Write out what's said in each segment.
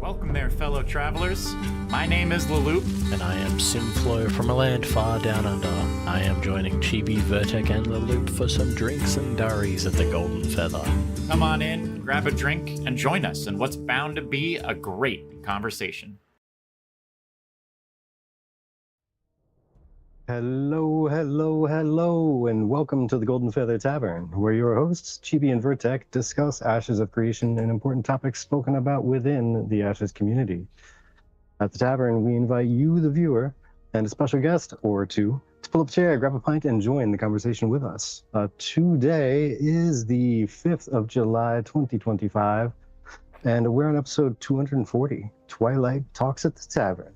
Welcome there, fellow travelers. My name is Laloop. And I am Sinflow from a land far down under. I am joining Chibi, Virtek, and Laloop for some drinks and durries at the Golden Feather. Come on in, grab a drink, and join us in what's bound to be a great conversation. Hello, hello, hello, and welcome to the Golden Feather Tavern, where your hosts, Chibi and Virtek, discuss Ashes of Creation and important topics spoken about within the Ashes community. At the tavern, we invite you, the viewer, and a special guest or two to pull up a chair, grab a pint, and join the conversation with us. Today is the 5th of July, 2025, and we're on episode 240, Twilight Talks at the Tavern.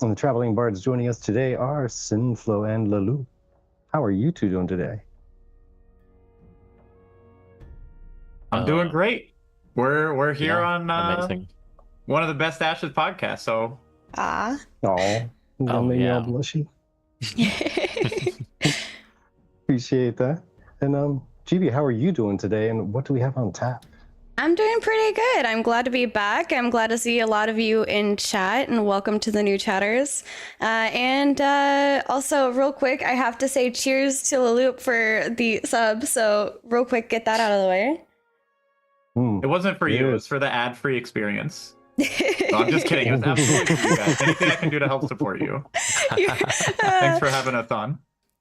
And the traveling bards joining us today are Sinflow and Laloop. How are you two doing today? I'm doing great. We're here on one of the best Ashes podcasts. So Oh, that made me all blushy. Appreciate that. And Chibi, how are you doing today? And what do we have on tap? I'm doing pretty good. I'm glad to be back. I'm glad to see a lot of you in chat, and welcome to the new chatters. And also, real quick, I have to say cheers to Laloop for the sub. So, real quick, get that out of the way. It wasn't for you. It was for the ad-free experience. No, I'm just kidding. It was absolutely for you guys. Anything I can do to help support you. Thanks for having us on.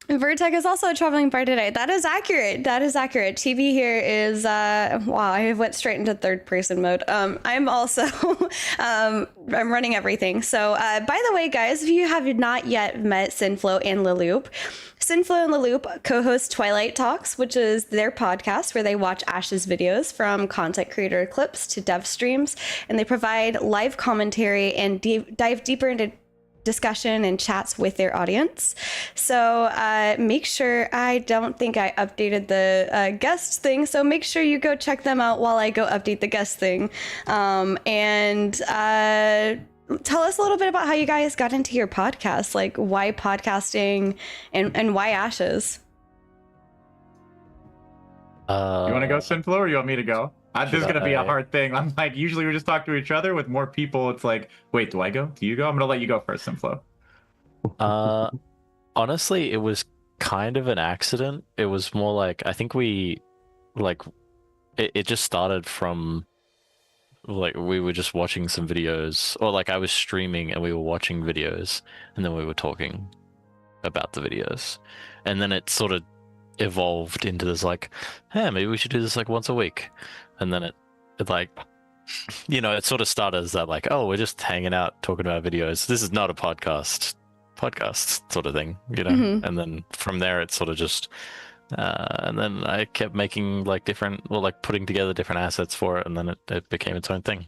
Virtek is also a traveling bard today. That is accurate. That is accurate. TV here is, wow, I went straight into third person mode. I'm also, I'm running everything. So, by the way, guys, if you have not yet met Sinflow and Laloop, Sinflow and Laloop co-host Twilight Talks, which is their podcast where they watch Ashes videos from content creator clips to dev streams, and they provide live commentary and dive deeper into discussion and chats with their audience. So make sure, I don't think I updated the guest thing, so make sure you go check them out while I go update the guest thing. And tell us a little bit about how you guys got into your podcast, like why podcasting and why Ashes. You want to go, Sinflow, or you want me to go? This is going to be a hard thing. I'm like, usually we just talk to each other. With more people, it's like, wait, do I go? Do you go? I'm going to let you go first, Sinflow. Honestly, it was kind of an accident. It was more like, I think it just started from, like, we were just watching some videos, or like I was streaming and we were watching videos, and then we were talking about the videos. And then it sort of evolved into this like, hey, maybe we should do this like once a week. And then it like, you know, it sort of started as that like, oh, we're just hanging out talking about videos. This is not a podcast sort of thing, you know. Mm-hmm. And then from there it sort of just and then I kept making like putting together different assets for it, and then it became its own thing.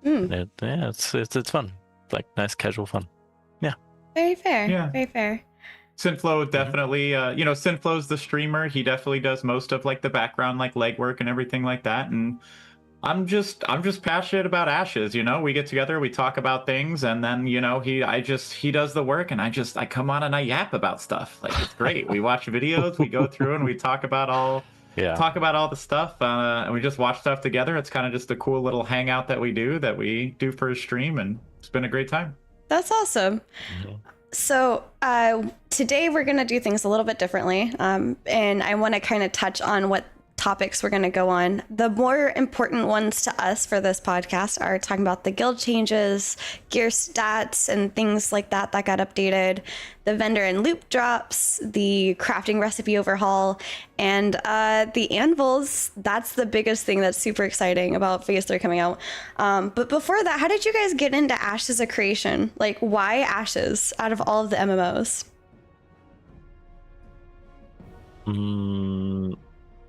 It's fun, like nice casual fun. Very fair. Very fair. Sinflow definitely, Sinflow's the streamer. He definitely does most of like the background, like legwork and everything like that. And I'm just passionate about Ashes. You know, we get together, we talk about things, and then he does the work, and I come on and I yap about stuff. Like, it's great. We watch videos, we go through and we talk about all the stuff, and we just watch stuff together. It's kind of just a cool little hangout that we do for a stream, and it's been a great time. That's awesome. Mm-hmm. So today we're going to do things a little bit differently, and I want to kind of touch on what topics we're going to go on. The more important ones to us for this podcast are talking about the guild changes, gear stats, and things like that got updated, the vendor and loop drops, the crafting recipe overhaul, and the anvils. That's the biggest thing that's super exciting about Phase 3 coming out. But before that, how did you guys get into Ashes of Creation? Like, why Ashes out of all of the MMOs?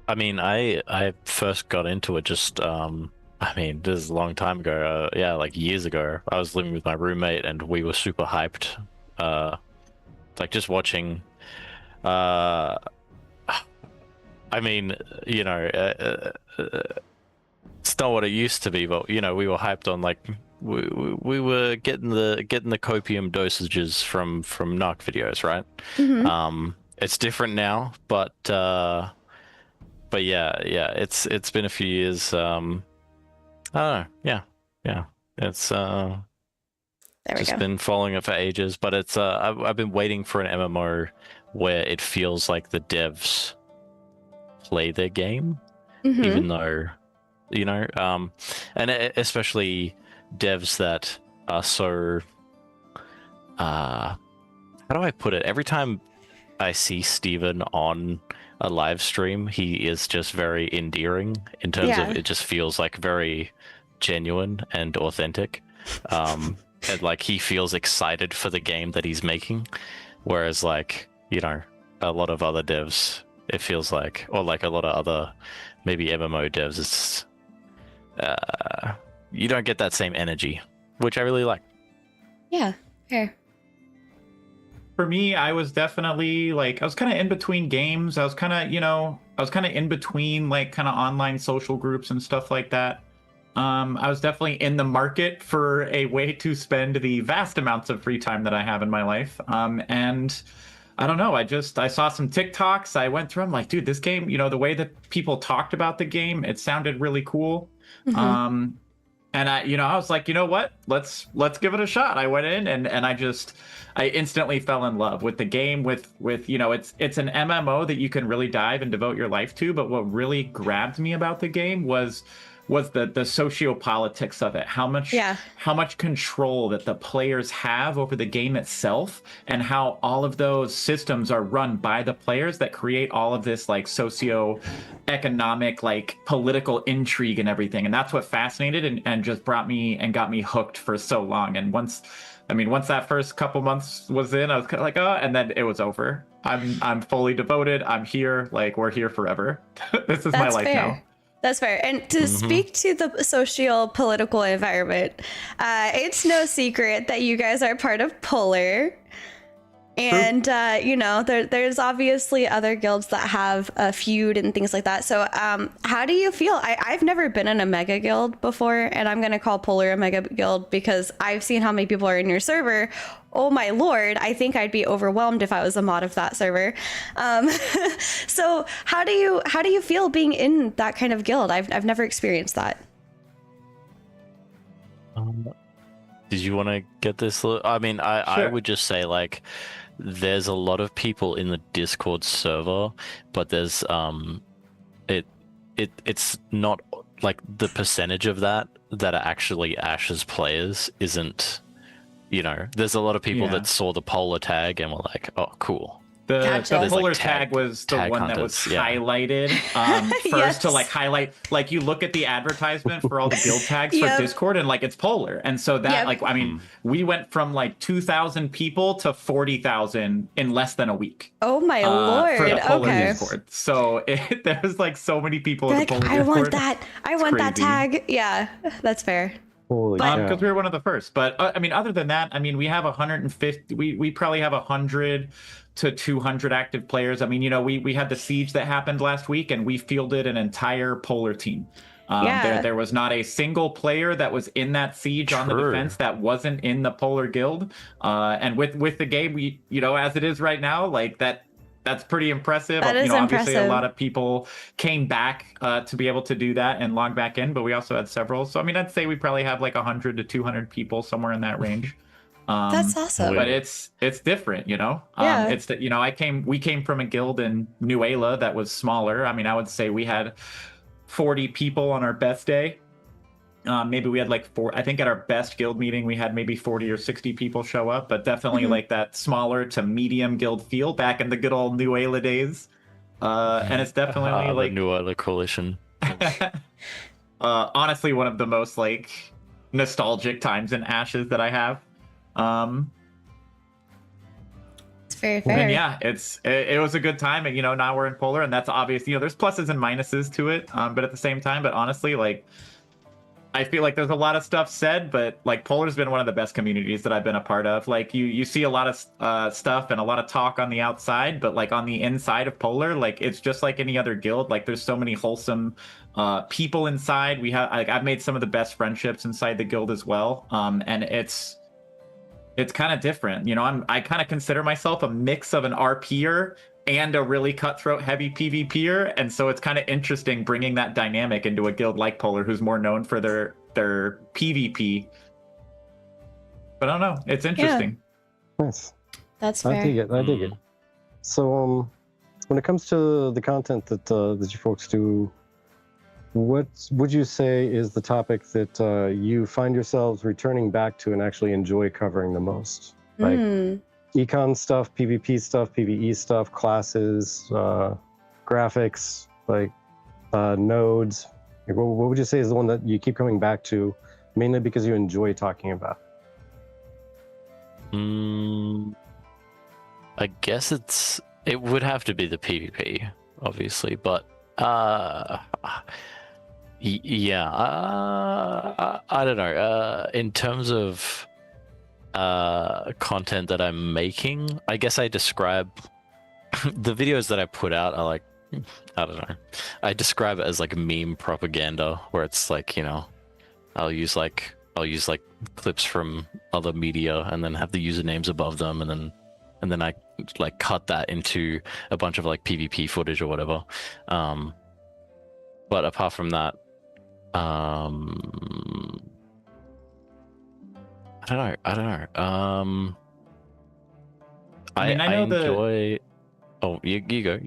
I mean, I first got into it just, this is a long time ago. Like years ago. I was living with my roommate and we were super hyped. Like just watching, it's not what it used to be, but, we were hyped on like, we were getting the copium dosages from Narc videos, right? Mm-hmm. It's different now, but yeah, it's been a few years. I don't know. Yeah. It's There we just go. been following it for ages, but it's I've been waiting for an MMO where it feels like the devs play their game, Mhm. even though, you know, and especially devs that are so, how do I put it? Every time I see Steven on a live stream, he is just very endearing in terms Yeah. of it just feels like very genuine and authentic. And like he feels excited for the game that he's making, whereas like, you know, a lot of other devs, it feels like, or like a lot of other maybe MMO devs, it's you don't get that same energy, which I really like. Yeah. Fair. For me, I was definitely like, I was kind of in between games. I was kind of, in between like kind of online social groups and stuff like that. I was definitely in the market for a way to spend the vast amounts of free time that I have in my life. And I don't know, I saw some TikToks. I went through, I'm like, dude, this game, the way that people talked about the game, it sounded really cool. Mhm. And I was like, you know what? Let's give it a shot. I went in and I instantly fell in love with the game, with it's an MMO that you can really dive and devote your life to. But what really grabbed me about the game was the sociopolitics of it, how much control that the players have over the game itself, and how all of those systems are run by the players that create all of this like socio-economic, like political intrigue and everything. And that's what fascinated and just brought me and got me hooked for so long. And once that first couple months was in, I was kind of like, oh, and then it was over. I'm fully devoted. I'm here. Like, we're here forever. This is my life now. That's fair. And to speak to the socio-political environment, it's no secret that you guys are part of Polar. And, there's obviously other guilds that have a feud and things like that. So how do you feel? I've never been in a mega guild before, and I'm going to call Polar a mega guild because I've seen how many people are in your server. Oh my lord, I think I'd be overwhelmed if I was a mod of that server. So how do you feel being in that kind of guild? I've never experienced that. Did you want to get this? I mean, I would just say like, there's a lot of people in the Discord server, but there's it's not like the percentage of that are actually Ashes players isn't, there's a lot of people that saw the Polar tag and were like, oh cool. The Polar like tag was the one that was highlighted first Yes. to like highlight, like you look at the advertisement for all the guild tags for Discord and like it's Polar. And so that like, I mean, we went from like 2,000 people to 40,000 in less than a week. Oh my lord. For the Polar Okay. Discord. So there was like so many people in the Polar I Discord. want that. I want that crazy. tag. Yeah, that's fair. Holy Because cow. we were one of the first. But I mean, other than that, I mean, we have 150. We probably have 100 to 200 active players. I mean, we had the siege that happened last week, and we fielded an entire Polar team. There was not a single player that was in that siege on the defense that wasn't in the Polar Guild. And with the game, we as it is right now, like that's pretty impressive. That is obviously a impressive. lot of people came back to be able to do that and log back in, but we also had several. So I mean, I'd say we probably have like 100 to 200 people, somewhere in that range. That's awesome. But it's different, Yeah. It's that we came from a guild in Nuela that was smaller. I mean, I would say we had 40 people on our best day. Maybe we had like I think at our best guild meeting, we had maybe 40 or 60 people show up, but definitely like that smaller to medium guild feel back in the good old Nuela days. And it's definitely the like Nuela coalition. honestly, one of the most like nostalgic times in Ashes that I have. It's very fair. And yeah, it was a good time, and now we're in Polar, and that's obvious. There's pluses and minuses to it, but at the same time, but honestly, like I feel like there's a lot of stuff said, but like Polar's been one of the best communities that I've been a part of. Like you see a lot of stuff and a lot of talk on the outside, but like on the inside of Polar, like it's just like any other guild. Like there's so many wholesome people inside. I've made some of the best friendships inside the guild as well, and it's kind of different. I kind of consider myself a mix of an RPer and a really cutthroat heavy PvPer, and so it's kind of interesting bringing that dynamic into a guild like Polar, who's more known for their their PvP. But I don't know. It's interesting. Nice. That's fair. I dig it. I dig it. So, when it comes to the content that you folks do, what would you say is the topic that you find yourselves returning back to and actually enjoy covering the most? Like econ stuff, PvP stuff, PvE stuff, classes, graphics, like nodes. Like, what would you say is the one that you keep coming back to, mainly because you enjoy talking about? I guess it would have to be the PvP, obviously, but yeah, I don't know. In terms of content that I'm making, I guess I describe the videos that I put out are like, I don't know. I describe it as like meme propaganda, where it's like, you know, I'll use like clips from other media and then have the usernames above them, and then I like cut that into a bunch of like PvP footage or whatever. But apart from that, I don't know. I mean, I know enjoy. Oh, you go.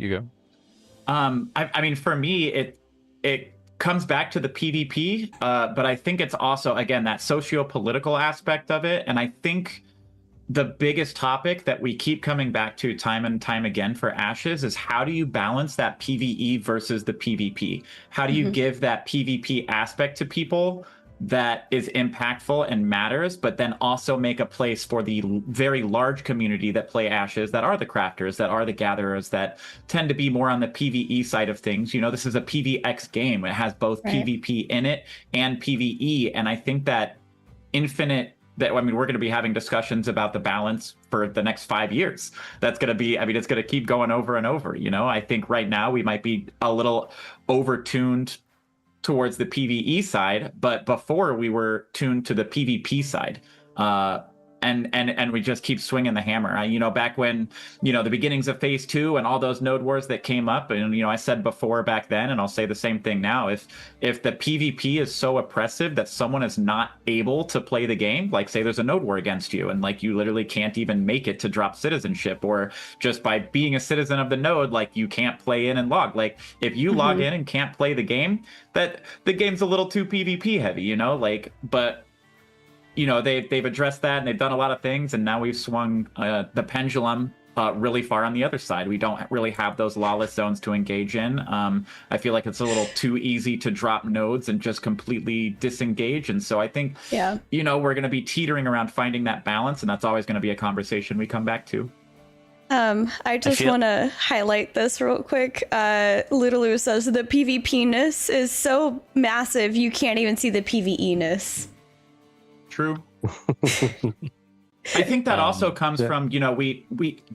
I mean, for me, it comes back to the PvP, but I think it's also, again, that socio-political aspect of it. And I think the biggest topic that we keep coming back to time and time again for Ashes is how do you balance that PvE versus the PvP? How do you give that PvP aspect to people that is impactful and matters, but then also make a place for the very large community that play Ashes, that are the crafters, that are the gatherers, that tend to be more on the PvE side of things. You know, this is a PvX game. It has both PvP in it and PvE. And I think that I mean, we're going to be having discussions about the balance for the next 5 years. That's going to be, I mean, it's going to keep going over and over. You know, I think right now we might be a little over-tuned towards the PvE side, but before we were tuned to the PvP side. And we just keep swinging the hammer. You know, back when, you know, the beginnings of Phase 2 and all those node wars that came up, and, you know, I said before back then, and I'll say the same thing now, if the PvP is so oppressive that someone is not able to play the game, like say there's a node war against you, and like you literally can't even make it to drop citizenship, or just by being a citizen of the node, like you can't play in and log. Like if you log in and can't play the game, that the game's a little too PvP heavy, you know, like, but you know, they've addressed that and they've done a lot of things, and now we've swung the pendulum really far on the other side. We don't really have those lawless zones to engage in. I feel like it's a little too easy to drop nodes and just completely disengage. And so I think, you know, we're going to be teetering around finding that balance, and that's always going to be a conversation we come back to. I just want to highlight this real quick. Literally says the PvP-ness is so massive you can't even see the PvE-ness. True. I think that also comes from, you know, the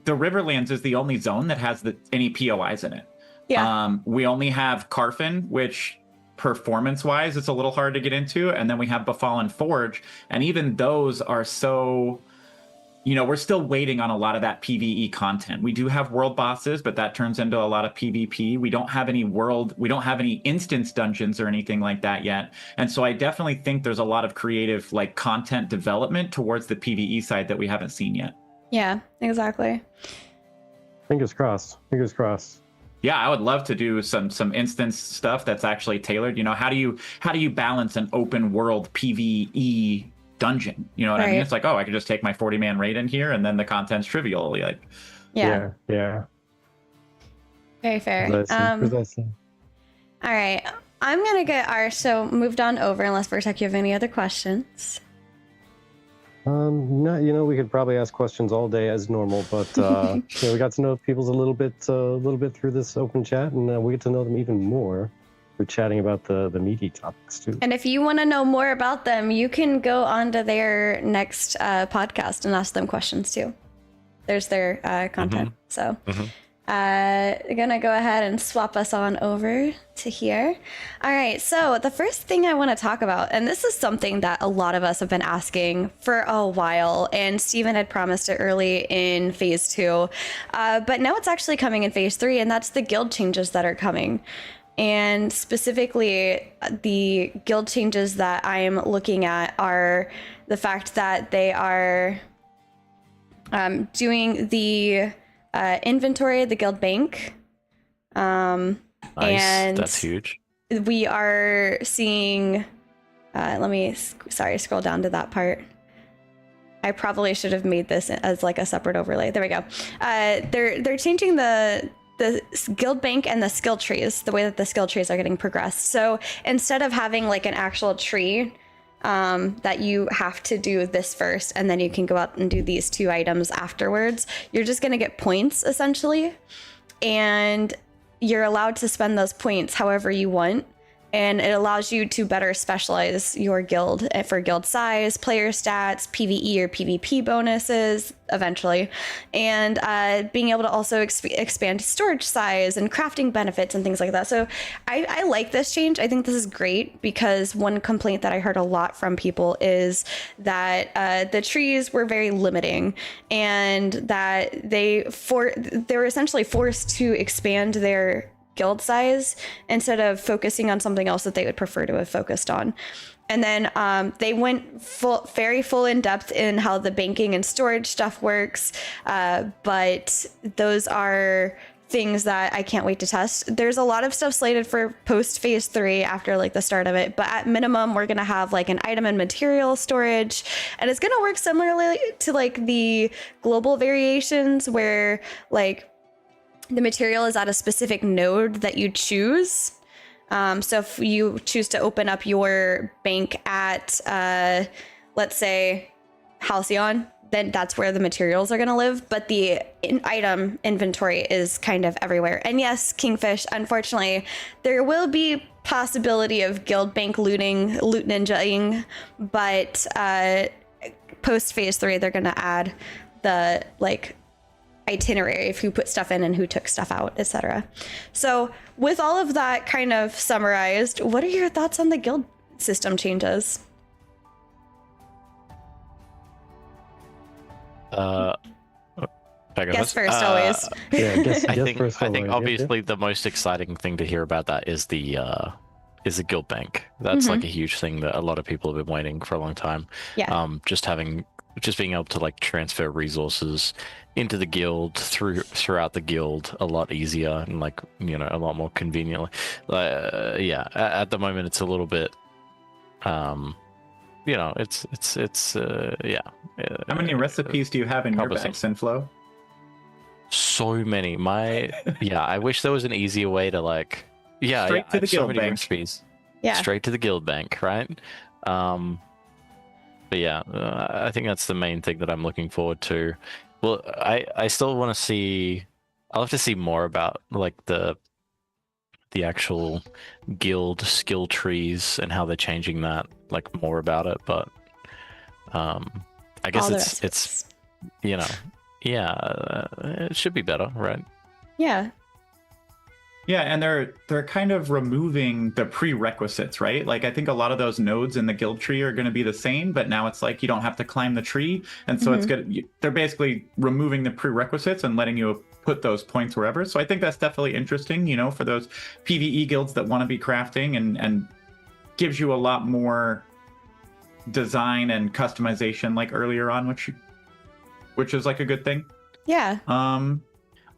Riverlands is the only zone that has any POIs in it. Yeah. We only have Carfin, which performance-wise it's a little hard to get into, and then we have Befallen Forge, and even those are so, you know, we're still waiting on a lot of that PvE content. We do have world bosses, but that turns into a lot of PvP. We don't have any instance dungeons or anything like that yet. And so I definitely think there's a lot of creative like content development towards the PvE side that we haven't seen yet. Yeah, exactly. Fingers crossed. Fingers crossed. Yeah, I would love to do some instance stuff that's actually tailored. You know, how do you balance an open world PvE dungeon? You know what I mean? It's like, oh, I could just take my 40-man raid in here, and then the content's trivial. Like, yeah. Very fair. Precisely. All right, I'm gonna get our show moved on over, unless Virtek, you have any other questions. No, you know, we could probably ask questions all day as normal, but you know, we got to know people a little bit through this open chat, and we get to know them even more. We're chatting about the meaty topics too. And if you want to know more about them, you can go on to their next podcast and ask them questions too. There's their content. So gonna go ahead and swap us on over to here. All right, so the first thing I want to talk about, and this is something that a lot of us have been asking for a while, and Steven had promised it early in Phase 2, but now it's actually coming in Phase 3, and that's the guild changes that are coming. And specifically, the guild changes that I'm looking at are the fact that they are doing the inventory, the guild bank. Nice. And That's huge. we are seeing, let me, sorry, scroll down to that part. I probably should have made this as like a separate overlay. There we go. They're changing the guild bank and the skill trees, the way that the skill trees are getting progressed. So instead of having like an actual tree that you have to do this first and then you can go out and do these 2 items afterwards, you're just going to get points essentially. And you're allowed to spend those points however you want. And it allows you to better specialize your guild for guild size, player stats, PvE or PvP bonuses eventually, and being able to also expand storage size and crafting benefits and things like that. So I like this change. I think this is great because one complaint that I heard a lot from people is that the trees were very limiting and that they were essentially forced to expand their guild size instead of focusing on something else that they would prefer to have focused on. And then they went very full in depth in how the banking and storage stuff works. But those are things that I can't wait to test. There's a lot of stuff slated for post phase 3 after like the start of it. But at minimum, we're going to have like an item and material storage. And it's going to work similarly to like the global variations where like the material is at a specific node that you choose. So if you choose to open up your bank at, let's say, Halcyon, then that's where the materials are going to live. But the item inventory is kind of everywhere. And yes, Kingfish, unfortunately, there will be possibility of guild bank loot ninjaing, but post phase 3, they're going to add the like itinerary of who put stuff in and who took stuff out, etc. So with all of that kind of summarized, what are your thoughts on the guild system changes? Guess first, always. Yeah, guess I think first. obviously the most exciting thing to hear about that is the guild bank. That's like a huge thing that a lot of people have been waiting for a long time. Yeah. Just being able to like transfer resources into the guild throughout the guild a lot easier and like, you know, a lot more conveniently. Yeah, at the moment it's a little bit you know, it's yeah. How many recipes do you have in your bag, Sinflow? So many. Yeah, I wish there was an easier way to like straight to the guild bank. Recipes. Yeah. Straight to the guild bank, right? But yeah, I think that's the main thing that I'm looking forward to. Well, I still want to see. I'll have to see more about like the actual guild skill trees and how they're changing that, like more about it. But I guess it's you know, yeah, it should be better, right? Yeah. Yeah, and they're kind of removing the prerequisites, right? Like I think a lot of those nodes in the guild tree are going to be the same, but now it's like you don't have to climb the tree, and so it's good. They're basically removing the prerequisites and letting you put those points wherever. So I think that's definitely interesting, you know, for those PvE guilds that want to be crafting and gives you a lot more design and customization like earlier on, which is like a good thing. Yeah.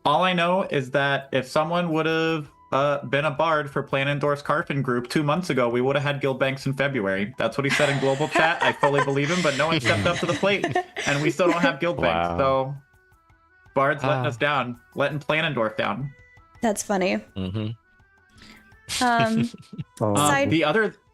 All I know is that if someone would have been a bard for Plannindorf's Carfin group 2 months ago, we would have had guild banks in February. That's what he said in global chat. I fully believe him, but no one stepped up to the plate, and we still don't have guild banks. So bards letting us down, letting Plannindorf down. That's funny.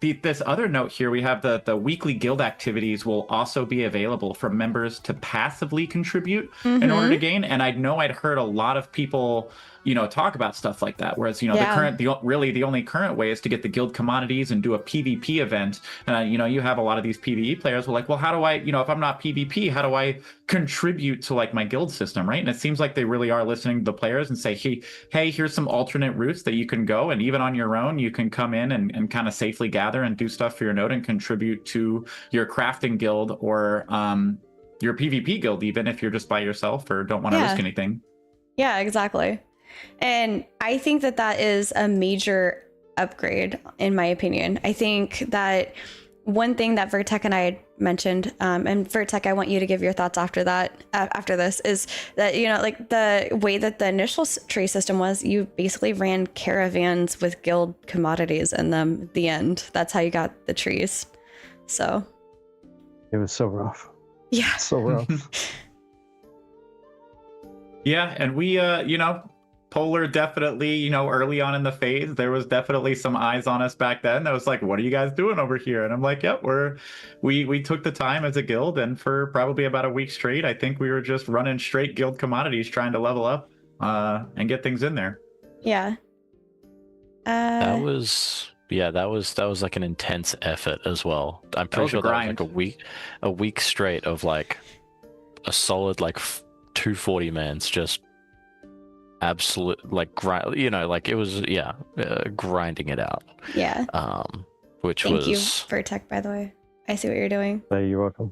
This other note here, we have the weekly guild activities will also be available for members to passively contribute in order to gain. And I know I'd heard a lot of people, you know, talk about stuff like that. Whereas, you know, the only current way is to get the guild commodities and do a PvP event. You know, you have a lot of these PvE players who are like, well, how do I, you know, if I'm not PvP, how do I contribute to like my guild system, right? And it seems like they really are listening to the players and say, hey, here's some alternate routes that you can go, and even on your own, you can come in and kind of safely gather and do stuff for your node and contribute to your crafting guild or your PvP guild, even if you're just by yourself or don't want to risk anything. Yeah, exactly. And I think that is a major upgrade, in my opinion. I think that one thing that Virtek and I had mentioned, and Virtek, I want you to give your thoughts after this, is that, like the way that the initial tree system was, you basically ran caravans with guild commodities in them at the end. That's how you got the trees. So it was so rough. Yeah. So rough. Yeah, and we, Polar definitely, early on in the phase, there was definitely some eyes on us back then. I was like, what are you guys doing over here? And I'm like, yep, we took the time as a guild, and for probably about a week straight, I think we were just running straight guild commodities, trying to level up and get things in there. Yeah. That was like an intense effort as well. I'm pretty sure that was like a week straight of like a solid like 240 mans just absolute like grind, like it was grinding it out. Yeah. Which Thank was you, Virtek, by the way. I see what you're doing. Hey, you're welcome.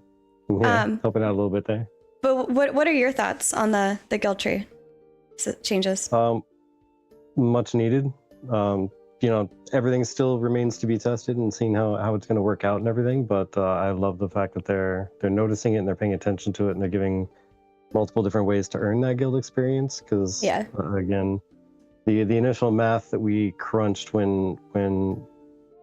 Yeah, helping out a little bit there. But what are your thoughts on the guild tree changes? Much needed. Everything still remains to be tested and seeing how it's going to work out and everything. But I love the fact that they're noticing it and they're paying attention to it, and they're giving multiple different ways to earn that guild experience. Because again, the initial math that we crunched when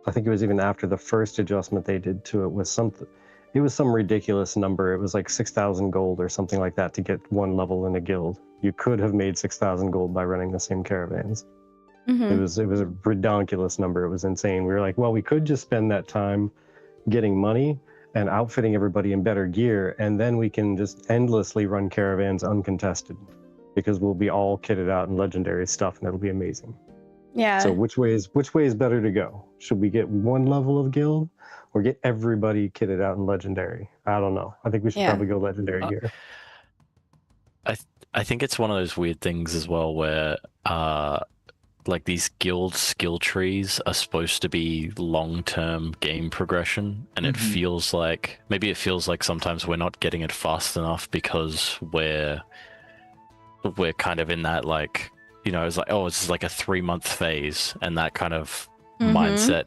I think it was even after the first adjustment they did to it was something. It was some ridiculous number. It was like 6,000 gold or something like that to get one level in a guild. You could have made 6,000 gold by running the same caravans. Mm-hmm. It was a ridiculous number. It was insane. We were like, well, we could just spend that time getting money and outfitting everybody in better gear, and then we can just endlessly run caravans uncontested, because we'll be all kitted out in legendary stuff, and it'll be amazing. Yeah. So which way is better to go? Should we get one level of guild, or get everybody kitted out in legendary? I don't know. I think we should probably go legendary gear. I think it's one of those weird things as well where like these guild skill trees are supposed to be long-term game progression, and it feels like sometimes we're not getting it fast enough because we're kind of in that like, it's like, oh, it's like a 3-month phase, and that kind of mindset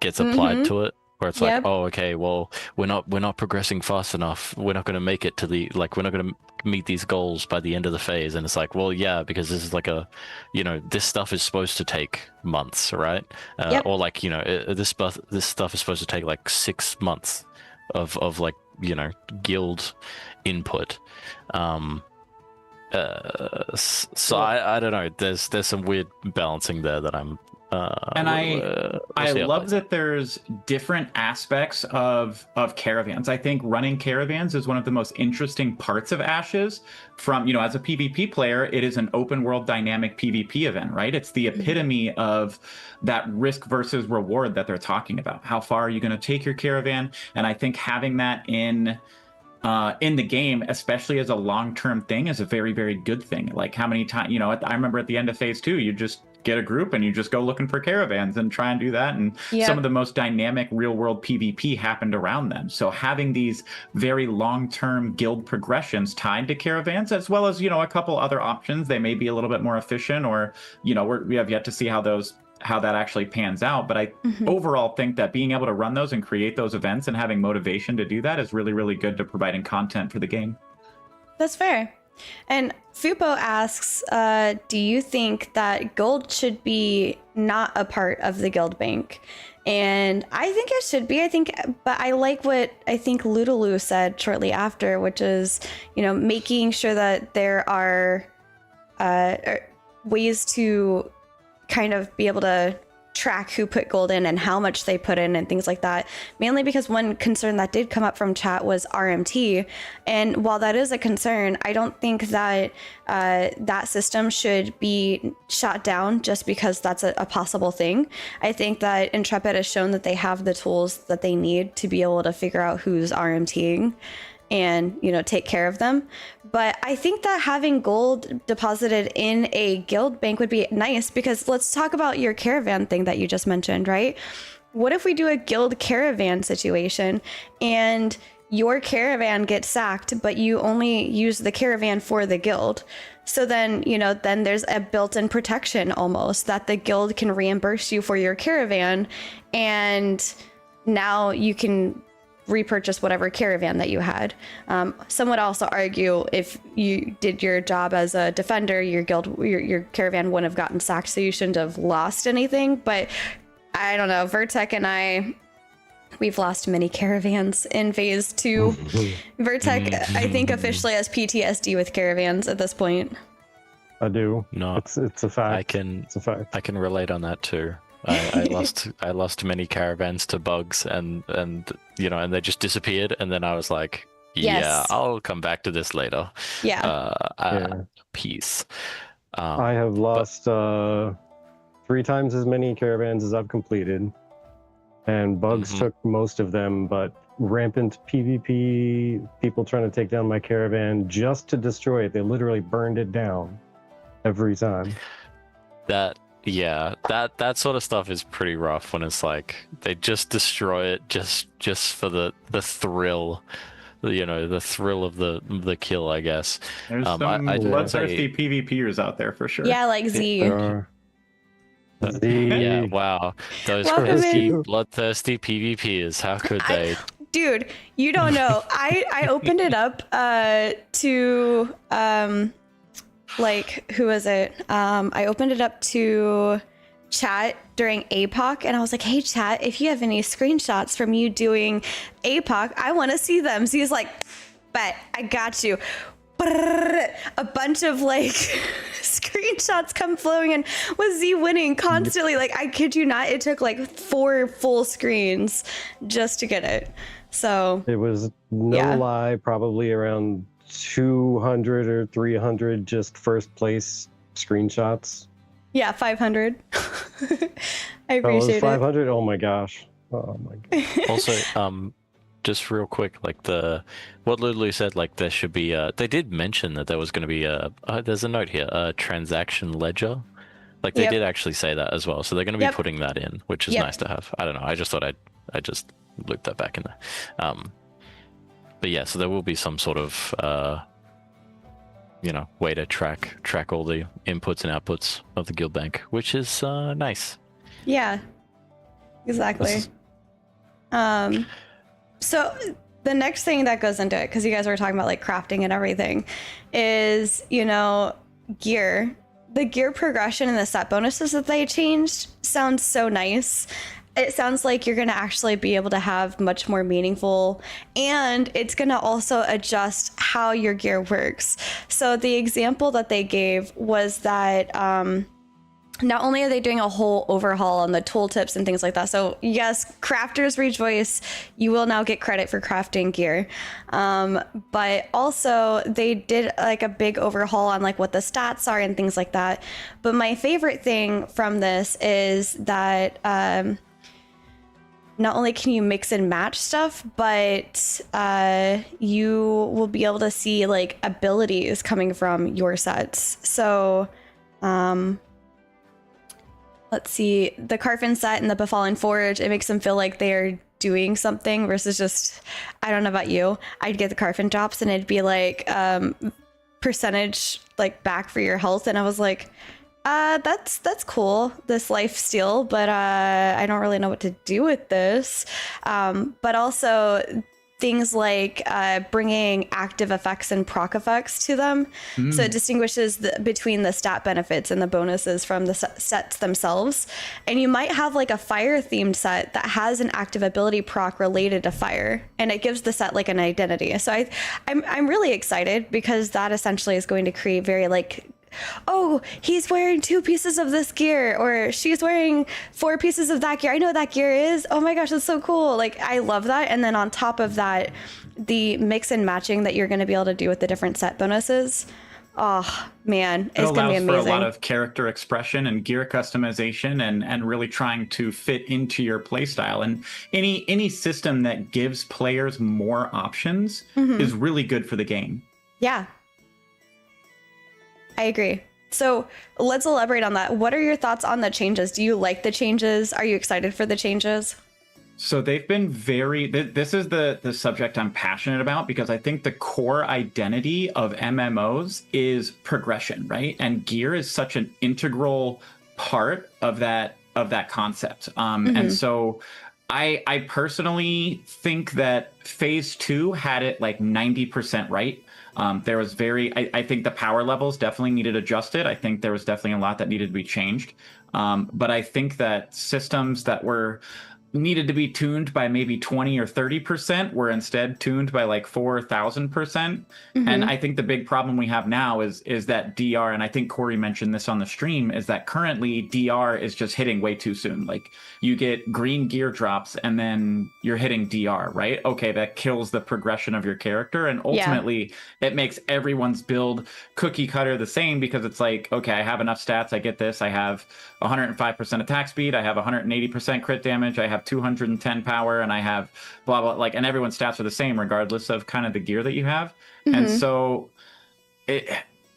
gets applied to it, where it's like, oh, okay, well, we're not progressing fast enough, we're not going to make it to the, like, we're not going to meet these goals by the end of the phase. And it's like, well, yeah, because this is like a, this stuff is supposed to take months, right? Or like, this stuff is supposed to take like 6 months of like, guild input. So I don't know, there's some weird balancing there that I'm and I love that there's different aspects of caravans. I think running caravans is one of the most interesting parts of Ashes. From, as a PvP player, it is an open world dynamic PvP event, right? It's the epitome of that risk versus reward that they're talking about. How far are you going to take your caravan? And I think having that in the game, especially as a long-term thing, is a very, very good thing. Like how many times, I remember at the end of phase 2, you just get a group and you just go looking for caravans and try and do that. And some of the most dynamic real-world PvP happened around them. So having these very long-term guild progressions tied to caravans, as well as, a couple other options, they may be a little bit more efficient, or, we have yet to see how that actually pans out. But I overall think that being able to run those and create those events and having motivation to do that is really, really good to providing content for the game. That's fair. And Fupo asks, do you think that gold should be not a part of the guild bank? And I think it should be. But I like what I think Ludaloo said shortly after, which is, making sure that there are ways to kind of be able to track who put gold in and how much they put in and things like that. Mainly because one concern that did come up from chat was RMT. And while that is a concern, I don't think that that system should be shot down just because that's a possible thing. I think that Intrepid has shown that they have the tools that they need to be able to figure out who's RMTing and take care of them. But I think that having gold deposited in a guild bank would be nice, because let's talk about your caravan thing that you just mentioned, right? What if we do a guild caravan situation and your caravan gets sacked, but you only use the caravan for the guild. So then, then there's a built-in protection almost that the guild can reimburse you for your caravan. And now you can repurchase whatever caravan that you had. Some would also argue if you did your job as a defender, your caravan wouldn't have gotten sacked, so you shouldn't have lost anything. But I don't know, Virtek and we've lost many caravans in phase 2. Virtek, I think, officially has PTSD with caravans at this point. I do. No, it's a fact. It's a fact. I can relate on that too. I lost many caravans to bugs, and they just disappeared. And then I was like, yeah, Yes. I'll come back to this later. Yeah. Peace. I have lost 3 times as many caravans as I've completed. And bugs took most of them, but rampant PvP, people trying to take down my caravan just to destroy it. They literally burned it down every time. That sort of stuff is pretty rough when it's like they just destroy it just for the thrill, the thrill of the kill, I guess. There's some bloodthirsty PvPers out there for sure. Yeah, like Z. Yeah, wow. Those bloodthirsty PvPers, how could they? Dude, you don't know. I opened it up to who was it? I opened it up to chat during APOC, and I was like, hey chat, if you have any screenshots from you doing APOC, I want to see them. So he's like, bet, I got you. A bunch of screenshots come flowing in with Z winning constantly. I kid you not, it took 4 full screens just to get it. So it was lie, probably around 200 or 300 just first place screenshots. Yeah, 500. I appreciate it was 500? it. Oh my gosh. Oh my god. Also, just real quick, what Lulu said, there should be they did mention that there was going to be there's a note here, a transaction ledger. They did actually say that as well, so they're going to be putting that in, which is nice to have. I don't know, I just thought I just looped that back in there. But yeah, so there will be some sort of way to track all the inputs and outputs of the guild bank, which is nice. Yeah, exactly. So the next thing that goes into it, because you guys were talking about crafting and everything, is gear. The gear progression and the set bonuses that they changed sounds so nice. It sounds like you're going to actually be able to have much more meaningful, and it's going to also adjust how your gear works. So the example that they gave was that not only are they doing a whole overhaul on the tooltips and things like that. So yes, crafters rejoice. You will now get credit for crafting gear. But also they did a big overhaul on what the stats are and things like that. But my favorite thing from this is that not only can you mix and match stuff, but you will be able to see abilities coming from your sets. So let's see, the Carfin set and the Befallen Forge, it makes them feel like they're doing something versus just, I don't know about you, I'd get the Carfin drops and it'd be percentage back for your health, and I was like, that's cool, this life steal, but I don't really know what to do with this. But also things like bringing active effects and proc effects to them. So it distinguishes between the stat benefits and the bonuses from the sets themselves. And you might have a fire themed set that has an active ability proc related to fire, and it gives the set an identity. So I'm really excited, because that essentially is going to create very oh, he's wearing 2 pieces of this gear, or she's wearing 4 pieces of that gear. I know what that gear is. Oh my gosh, that's so cool. I love that. And then on top of that, the mix and matching that you're going to be able to do with the different set bonuses. Oh man, it's going to be amazing. It allows for a lot of character expression and gear customization, and really trying to fit into your playstyle. And any system that gives players more options is really good for the game. Yeah. I agree. So let's elaborate on that. What are your thoughts on the changes? Do you like the changes? Are you excited for the changes? So they've been very. This is the subject I'm passionate about because I think the core identity of MMOs is progression, right? And gear is such an integral part of that concept. And so I personally think that Phase 2 had it like 90% right. There was I think the power levels definitely needed adjusted. I think there was definitely a lot that needed to be changed. But I think that systems that were needed to be tuned by maybe 20 or 30% were instead tuned by like 4,000%. And I think the big problem we have now is that DR, and I think Corey mentioned this on the stream, is that currently DR is just hitting way too soon. Like you get green gear drops and then you're hitting DR, right? Okay, that kills the progression of your character. And ultimately it makes everyone's build cookie cutter the same because it's like, okay, I have enough stats, I get this, I have 105% attack speed, I have 180% crit damage, I have 210 power, and I have blah blah, like, and everyone's stats are the same regardless of kind of the gear that you have. And so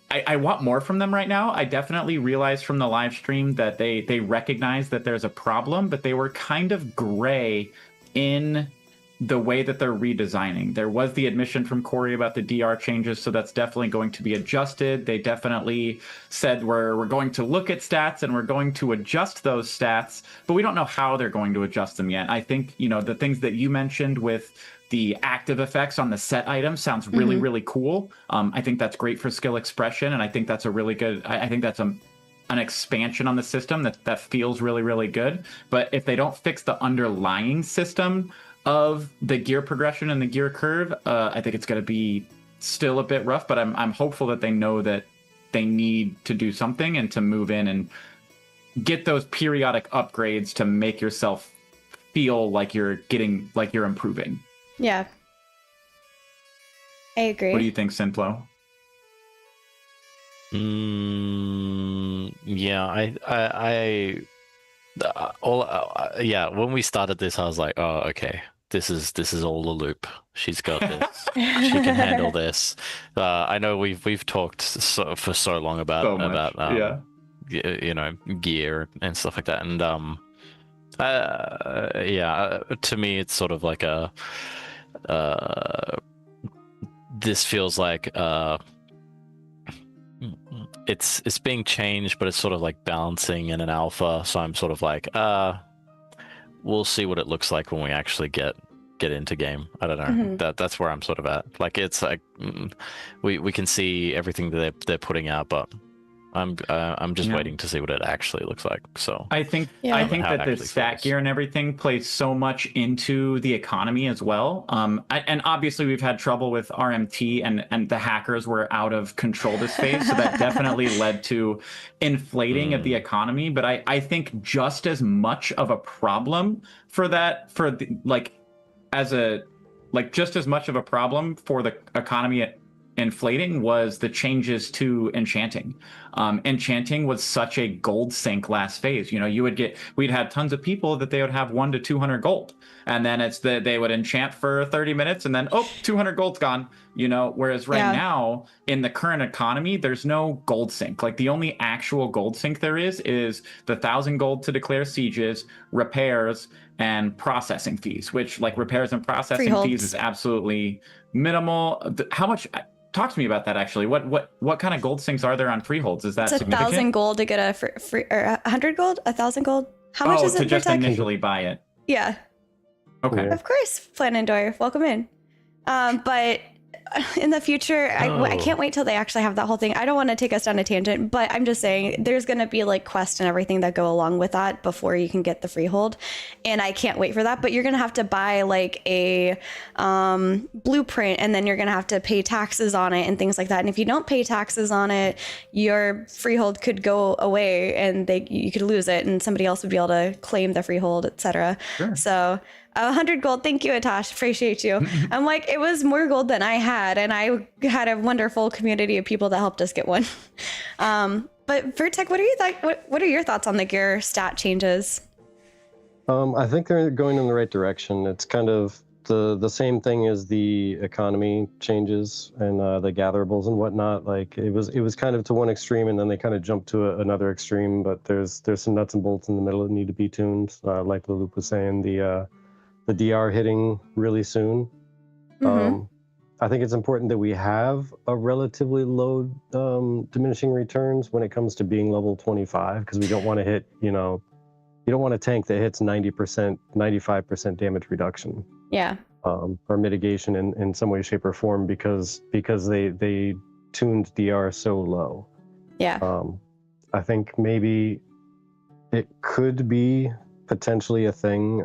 I want more from them right now. I definitely realized from the live stream that they recognize that there's a problem, but they were kind of gray in the way that they're redesigning. There was the admission from Corey about the DR changes, so that's definitely going to be adjusted. They definitely said we're going to look at stats and we're going to adjust those stats, but we don't know how they're going to adjust them yet. I think, you know, the things that you mentioned with the active effects on the set items sounds really, really cool. I think that's great for skill expression, and I think that's a really good, I think that's an expansion on the system that feels really, really good. But if they don't fix the underlying system of the gear progression and the gear curve, I think it's going to be still a bit rough, but I'm hopeful that they know that they need to do something and to move in and get those periodic upgrades to make yourself feel like you're improving. Yeah. I agree. What do you think, Sinflow? Yeah, when we started this, I was like, oh, okay. This is all Laloop. She's got this. She can handle this. I know we've talked for so long about you know, gear and stuff like that, and to me it's sort of like a this feels like it's being changed, but it's sort of like balancing in an alpha. So I'm sort of like we'll see what it looks like when we actually get into game. I don't know. That's where I'm sort of at. Like it's like we can see everything that they're putting out, but I'm just waiting to see what it actually looks like. So I think that the stat gear and everything plays so much into the economy as well. And obviously we've had trouble with RMT and the hackers were out of control this phase, so that definitely led to inflating of the economy. But I think just as much of a problem for that, just as much of a problem for the economy inflating was the changes to enchanting. Enchanting was such a gold sink last phase. You know, we'd have tons of people that they would have 1 to 200 gold, and then they would enchant for 30 minutes and then 200 gold's gone. You know, whereas right now in the current economy, there's no gold sink. Like the only actual gold sink there is the 1,000 gold to declare sieges, repairs, and processing fees. Which, like, repairs and processing fees is absolutely minimal. How much? Talk to me about that, actually. What kind of gold sinks are there on freeholds? Is that significant? 1,000 gold to get a free, or 100 gold, 1,000 gold. How much is it to just initially buy it? Yeah. Okay. Of course, Plannindorf, welcome in. But in the future, I can't wait till they actually have that whole thing. I don't want to take us down a tangent, but I'm just saying there's going to be like quests and everything that go along with that before you can get the freehold, and I can't wait for that. But you're going to have to buy like a blueprint, and then you're going to have to pay taxes on it and things like that. And if you don't pay taxes on it, your freehold could go away, and you could lose it, and somebody else would be able to claim the freehold, etc. Sure. So 100 gold. Thank you, Atash. Appreciate you. I'm like, it was more gold than I had, and I had a wonderful community of people that helped us get one. But Virtek, what are your thoughts on the gear stat changes? I think they're going in the right direction. It's kind of the same thing as the economy changes and the gatherables and whatnot. Like it was kind of to one extreme, and then they kind of jumped to another extreme. But there's some nuts and bolts in the middle that need to be tuned. Like Laloop was saying, the DR hitting really soon. I think it's important that we have a relatively low diminishing returns when it comes to being level 25, because we don't want to hit, you don't want a tank that hits 90%, 95% damage reduction. Yeah. Or mitigation in some way, shape, or form because they tuned DR so low. Yeah. I think maybe it could be potentially a thing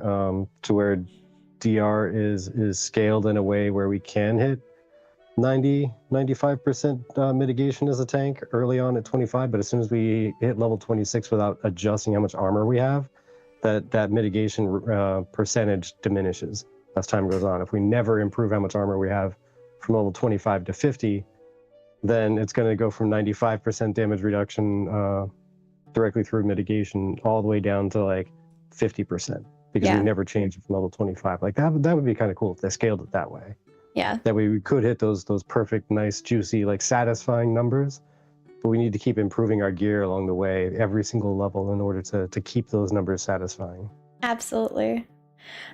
to where DR is scaled in a way where we can hit 95% mitigation as a tank early on at 25, but as soon as we hit level 26 without adjusting how much armor we have, that mitigation percentage diminishes as time goes on. If we never improve how much armor we have from level 25 to 50, then it's going to go from 95% damage reduction directly through mitigation all the way down to like 50%, because we never change it from level 25. Like that would be kind of cool if they scaled it that way. Yeah. That way we could hit those perfect, nice, juicy, like satisfying numbers, but we need to keep improving our gear along the way, every single level, in order to keep those numbers satisfying. Absolutely.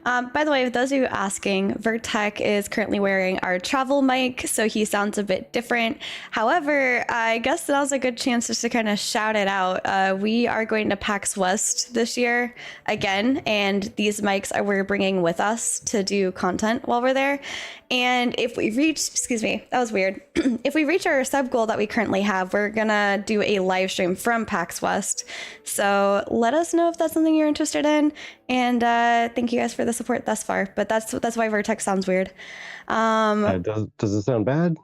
By the way, for those of you asking, Virtek is currently wearing our travel mic, so he sounds a bit different. However, I guess now's a good chance just to kind of shout it out. We are going to PAX West this year again, and these mics we're bringing with us to do content while we're there. And if we reach, excuse me, that was weird. If we reach our sub goal that we currently have, we're gonna do a live stream from PAX West. So let us know if that's something you're interested in. And thank you guys for the support thus far. But that's why Virtek sounds weird. Does it sound bad?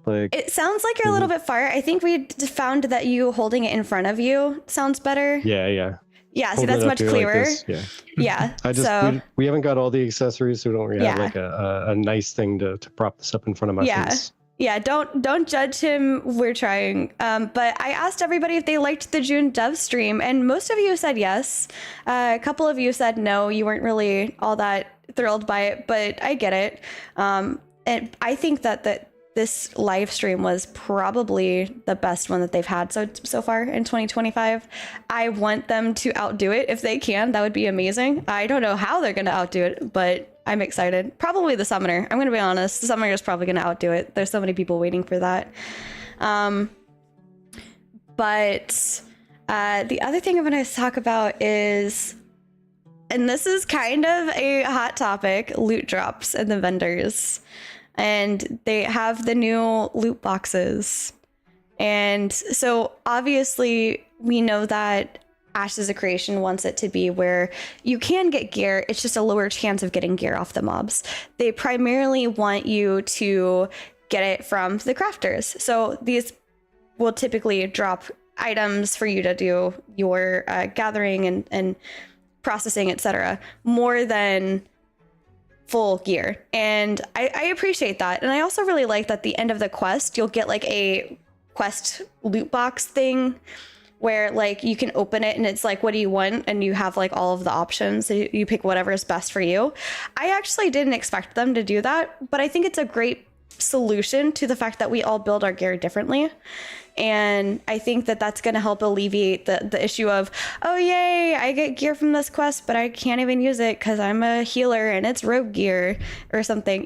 Like, it sounds like you're a little bit far. I think we found that you holding it in front of you sounds better. Yeah. Yeah, see, that's much clearer. Like yeah. We haven't got all the accessories, so we don't really have like a nice thing to prop this up in front of my face. Yeah, don't judge him. We're trying. But I asked everybody if they liked the June Dev stream, and most of you said yes. A couple of you said no, you weren't really all that thrilled by it, but I get it. And I think that this live stream was probably the best one that they've had so far in 2025. I want them to outdo it if they can. That would be amazing. I don't know how they're going to outdo it, but I'm excited. Probably the Summoner. I'm going to be honest. The Summoner is probably going to outdo it. There's so many people waiting for that. But the other thing I'm going to talk about is, and this is kind of a hot topic, loot drops and the vendors. And they have the new loot boxes. And so obviously we know that Ashes of Creation wants it to be where you can get gear. It's just a lower chance of getting gear off the mobs. They primarily want you to get it from the crafters. So these will typically drop items for you to do your gathering and processing, etc., more than full gear. And I appreciate that. And I also really like that at the end of the quest, you'll get like a quest loot box thing where like you can open it and it's like, what do you want? And you have like all of the options. So you pick whatever is best for you. I actually didn't expect them to do that, but I think it's a great solution to the fact that we all build our gear differently. And I think that that's going to help alleviate the issue of, oh, yay, I get gear from this quest, but I can't even use it because I'm a healer and it's rogue gear or something,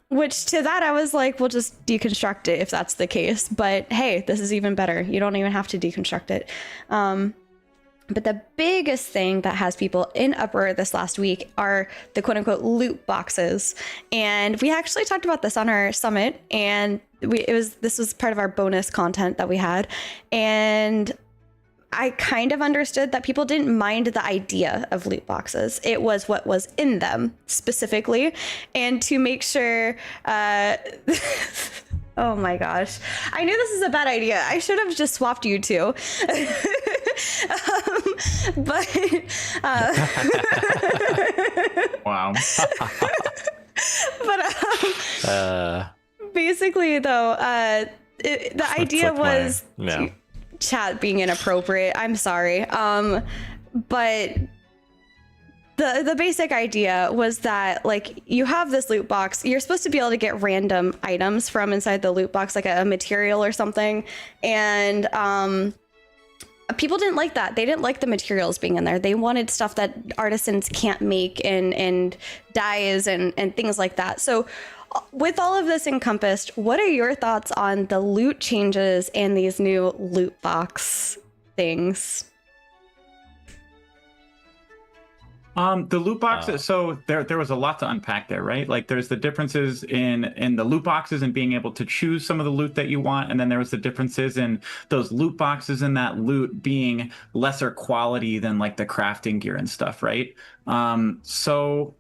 which to that I was like, we'll just deconstruct it if that's the case. But hey, this is even better. You don't even have to deconstruct it. But the biggest thing that has people in uproar this last week are the quote unquote loot boxes. And we actually talked about this on our summit, and this was part of our bonus content that we had. And I kind of understood that people didn't mind the idea of loot boxes. It was what was in them specifically. And to make sure, oh my gosh, I knew this is a bad idea. I should have just swapped you two. Wow. But basically, though, the idea was chat being inappropriate. I'm sorry. But the basic idea was that like you have this loot box, you're supposed to be able to get random items from inside the loot box, like a material or something, and people didn't like that. They didn't like the materials being in there. They wanted stuff that artisans can't make, and dyes and things like that. So with all of this encompassed, what are your thoughts on the loot changes and these new loot box things? The loot boxes, so there was a lot to unpack there, right? Like there's the differences in the loot boxes and being able to choose some of the loot that you want, and then there was the differences in those loot boxes and that loot being lesser quality than like the crafting gear and stuff, right? So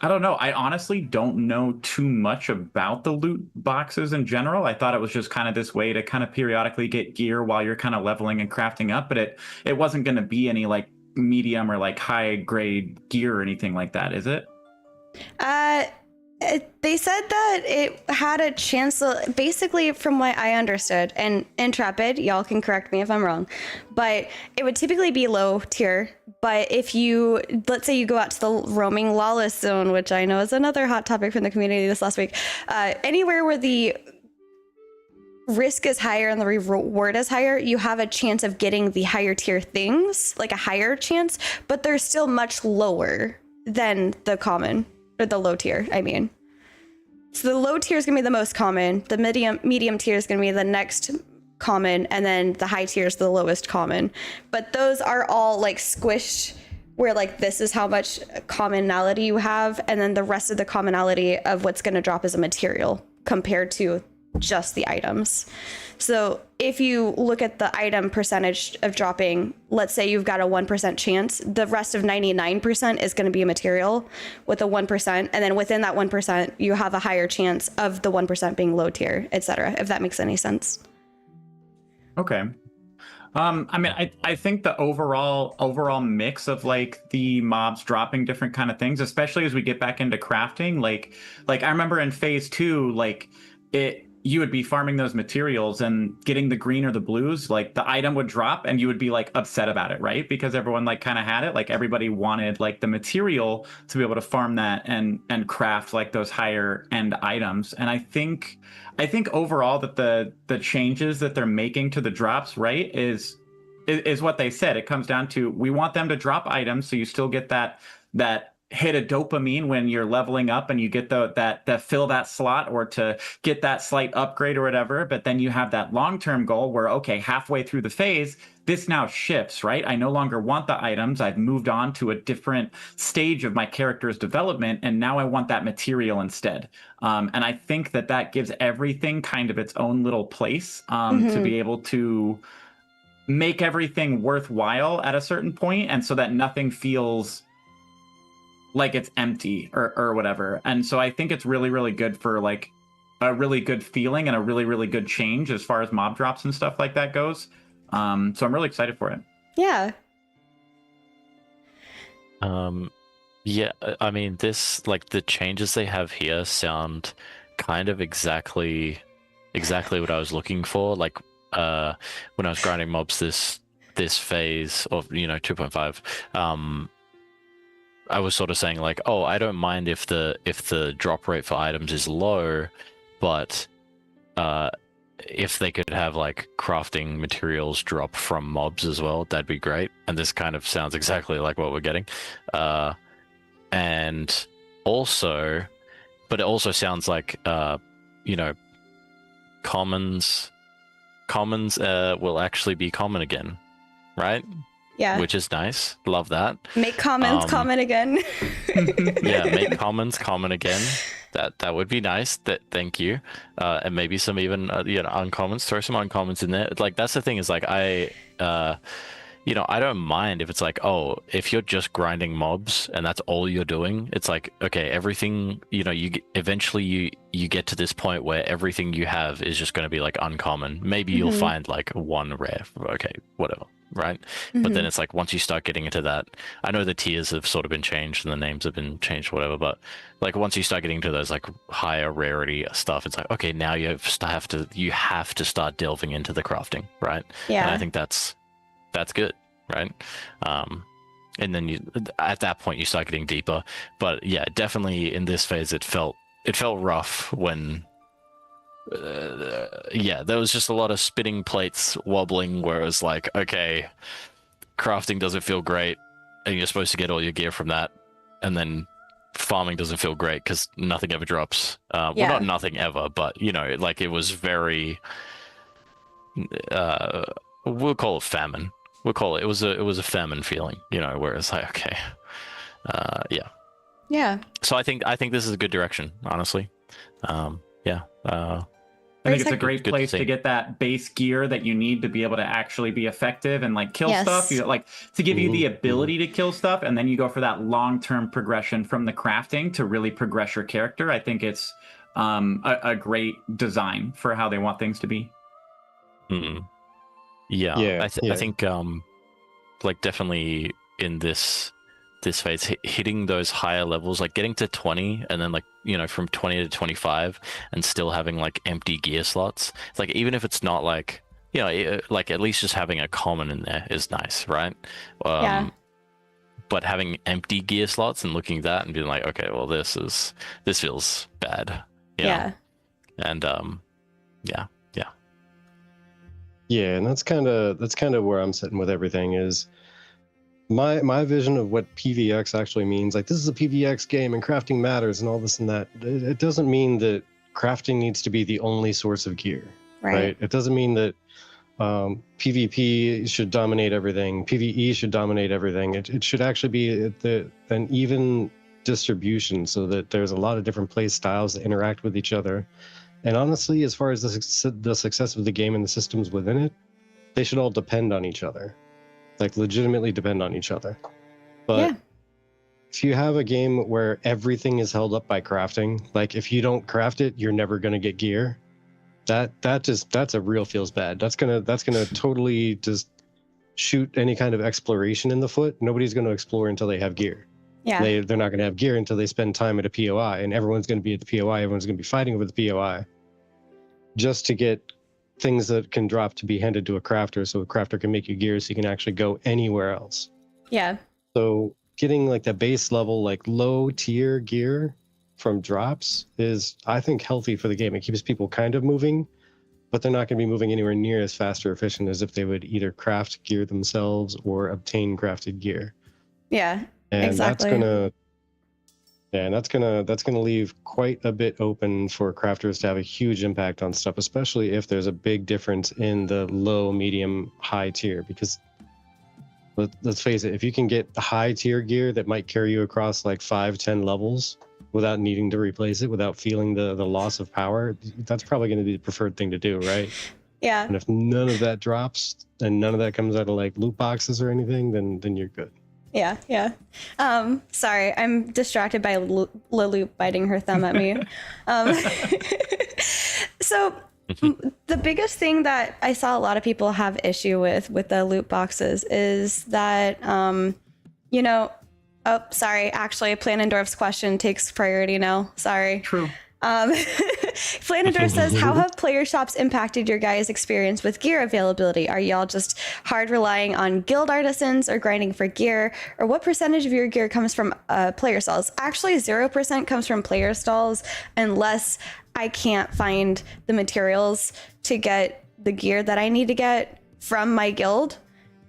I don't know. I honestly don't know too much about the loot boxes in general. I thought it was just kind of this way to kind of periodically get gear while you're kind of leveling and crafting up, but it wasn't going to be any like medium or like high grade gear or anything like that, is it? They said that it had a chance to, basically from what I understood, and Intrepid, y'all can correct me if I'm wrong, but it would typically be low tier. But if you, let's say you go out to the roaming lawless zone, which I know is another hot topic from the community this last week, anywhere where the risk is higher and the reward is higher, you have a chance of getting the higher tier things, like a higher chance, but they're still much lower than the common, or the low tier, I mean. So the low tier is gonna be the most common, the medium tier is gonna be the next common, and then the high tier is the lowest common. But those are all like squished, where like this is how much commonality you have, and then the rest of the commonality of what's gonna drop is a material compared to just the items. So if you look at the item percentage of dropping, let's say you've got a 1% chance, the rest of 99% is going to be a material with a 1%, and then within that 1% you have a higher chance of the 1% being low tier, etc., if that makes any sense. Okay. I mean, I think the overall mix of like the mobs dropping different kind of things, especially as we get back into crafting, like I remember in phase 2, like you would be farming those materials and getting the green or the blues, like the item would drop and you would be like upset about it, right? Because everyone like kind of had it, like everybody wanted like the material to be able to farm that and craft like those higher end items. And I think overall that the changes that they're making to the drops, right, is what they said. It comes down to, we want them to drop items so you still get that hit a dopamine when you're leveling up and you get that fill that slot or to get that slight upgrade or whatever. But then you have that long-term goal where, okay, halfway through the phase, this now shifts, right? I no longer want the items. I've moved on to a different stage of my character's development, and now I want that material instead. And I think that gives everything kind of its own little place to be able to make everything worthwhile at a certain point, and so that nothing feels like it's empty or whatever. And so I think it's really, really good for like a really good feeling and a really, really good change as far as mob drops and stuff like that goes. So I'm really excited for it. Yeah. Yeah, I mean, this, like, the changes they have here sound kind of exactly what I was looking for. Like, when I was grinding mobs this phase of, 2.5, I was sort of saying like, oh, I don't mind if the drop rate for items is low, but if they could have like crafting materials drop from mobs as well, that'd be great. And this kind of sounds exactly like what we're getting. And also, but it also sounds like commons will actually be common again, right? Yeah. Which is nice. Love that. Make commons common again. Yeah, make commons common again. That would be nice. Thank you. And maybe some even uncommons. Throw some uncommons in there. Like, that's the thing, is like I don't mind if it's like, oh, if you're just grinding mobs and that's all you're doing, it's like, okay, everything, eventually you get to this point where everything you have is just going to be like uncommon. Maybe you'll find like one rare. Okay, whatever. Right? But then it's like, once you start getting into that, I know the tiers have sort of been changed and the names have been changed, whatever, but like once you start getting to those like higher rarity stuff, it's like, okay, now you have to start delving into the crafting, right? Yeah. And I think that's good, right? And then at that point you start getting deeper. But yeah, definitely in this phase it felt rough when yeah, there was just a lot of spinning plates wobbling where it was like, okay, crafting doesn't feel great, and you're supposed to get all your gear from that, and then farming doesn't feel great because nothing ever drops. Well, not nothing ever, but you know, like it was very. We'll call it famine. We'll call it. It was a famine feeling, you know, where it's like, okay, yeah. Yeah. So I think this is a good direction, honestly. Yeah. I think it's a great place to get that base gear that you need to be able to actually be effective and like kill stuff. You like to give you the ability to kill stuff, and then you go for that long-term progression from the crafting to really progress your character. I think it's a great design for how they want things to be. Yeah. I think like definitely in this phase, hitting those higher levels, like getting to 20 and then like, you know, from 20 to 25 and still having like empty gear slots. It's like, even if it's not like, you know, like at least just having a common in there is nice, right? Yeah. But having empty gear slots and looking at that and being like, okay, well, this feels bad. You know? And yeah, and that's kind of where I'm sitting with everything. Is my vision of what PvX actually means. Like, this is a PvX game and crafting matters and all this and that. It doesn't mean that crafting needs to be the only source of gear, right? It doesn't mean that PvP should dominate everything, PvE should dominate everything. It should actually be an even distribution, so that there's a lot of different play styles that interact with each other. And honestly, as far as the success of the game and the systems within it, they should all depend on each other. Like, legitimately depend on each other. But if you have a game where everything is held up by crafting, like if you don't craft it, you're never going to get gear. That's a real feels bad. That's gonna totally just shoot any kind of exploration in the foot. Nobody's going to explore until they have gear. Yeah. They're not going to have gear until they spend time at a POI, and everyone's going to be at the POI. Everyone's going to be fighting over the POI just to get things that can drop to be handed to a crafter, so a crafter can make you gear so you can actually go anywhere else. Yeah. So getting like the base level, like low tier gear from drops is, I think, healthy for the game. It keeps people kind of moving, but they're not going to be moving anywhere near as fast or efficient as if they would either craft gear themselves or obtain crafted gear. Yeah. And exactly. that's gonna leave quite a bit open for crafters to have a huge impact on stuff, especially if there's a big difference in the low, medium, high tier. Because let's face it, if you can get high tier gear that might carry you across like 5-10 levels without needing to replace it, without feeling the loss of power, that's probably going to be the preferred thing to do, right? Yeah. And if none of that drops and none of that comes out of like loot boxes or anything, then you're good. Yeah. Sorry, I'm distracted by Laloop biting her thumb at me. So the biggest thing that I saw a lot of people have issue with the loot boxes is that, you know, oh, sorry, actually, Plannindorf's question takes priority now. Sorry. True. Plannindorf says, how have player shops impacted your guys' experience with gear availability? Are y'all just hard relying on guild artisans or grinding for gear? Or what percentage of your gear comes from player stalls? Actually, 0% comes from player stalls unless I can't find the materials to get the gear that I need to get from my guild.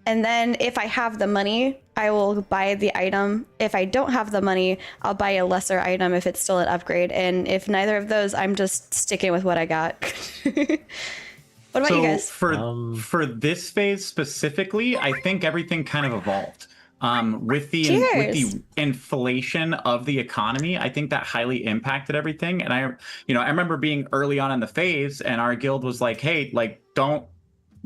And then if I have the money, I will buy the item. If I don't have the money, I'll buy a lesser item if it's still an upgrade. And if neither of those, I'm just sticking with what I got. What about you guys? For this phase specifically, I think everything kind of evolved. With the inflation of the economy, I think that highly impacted everything. And I remember being early on in the phase, and our guild was like, hey, like, don't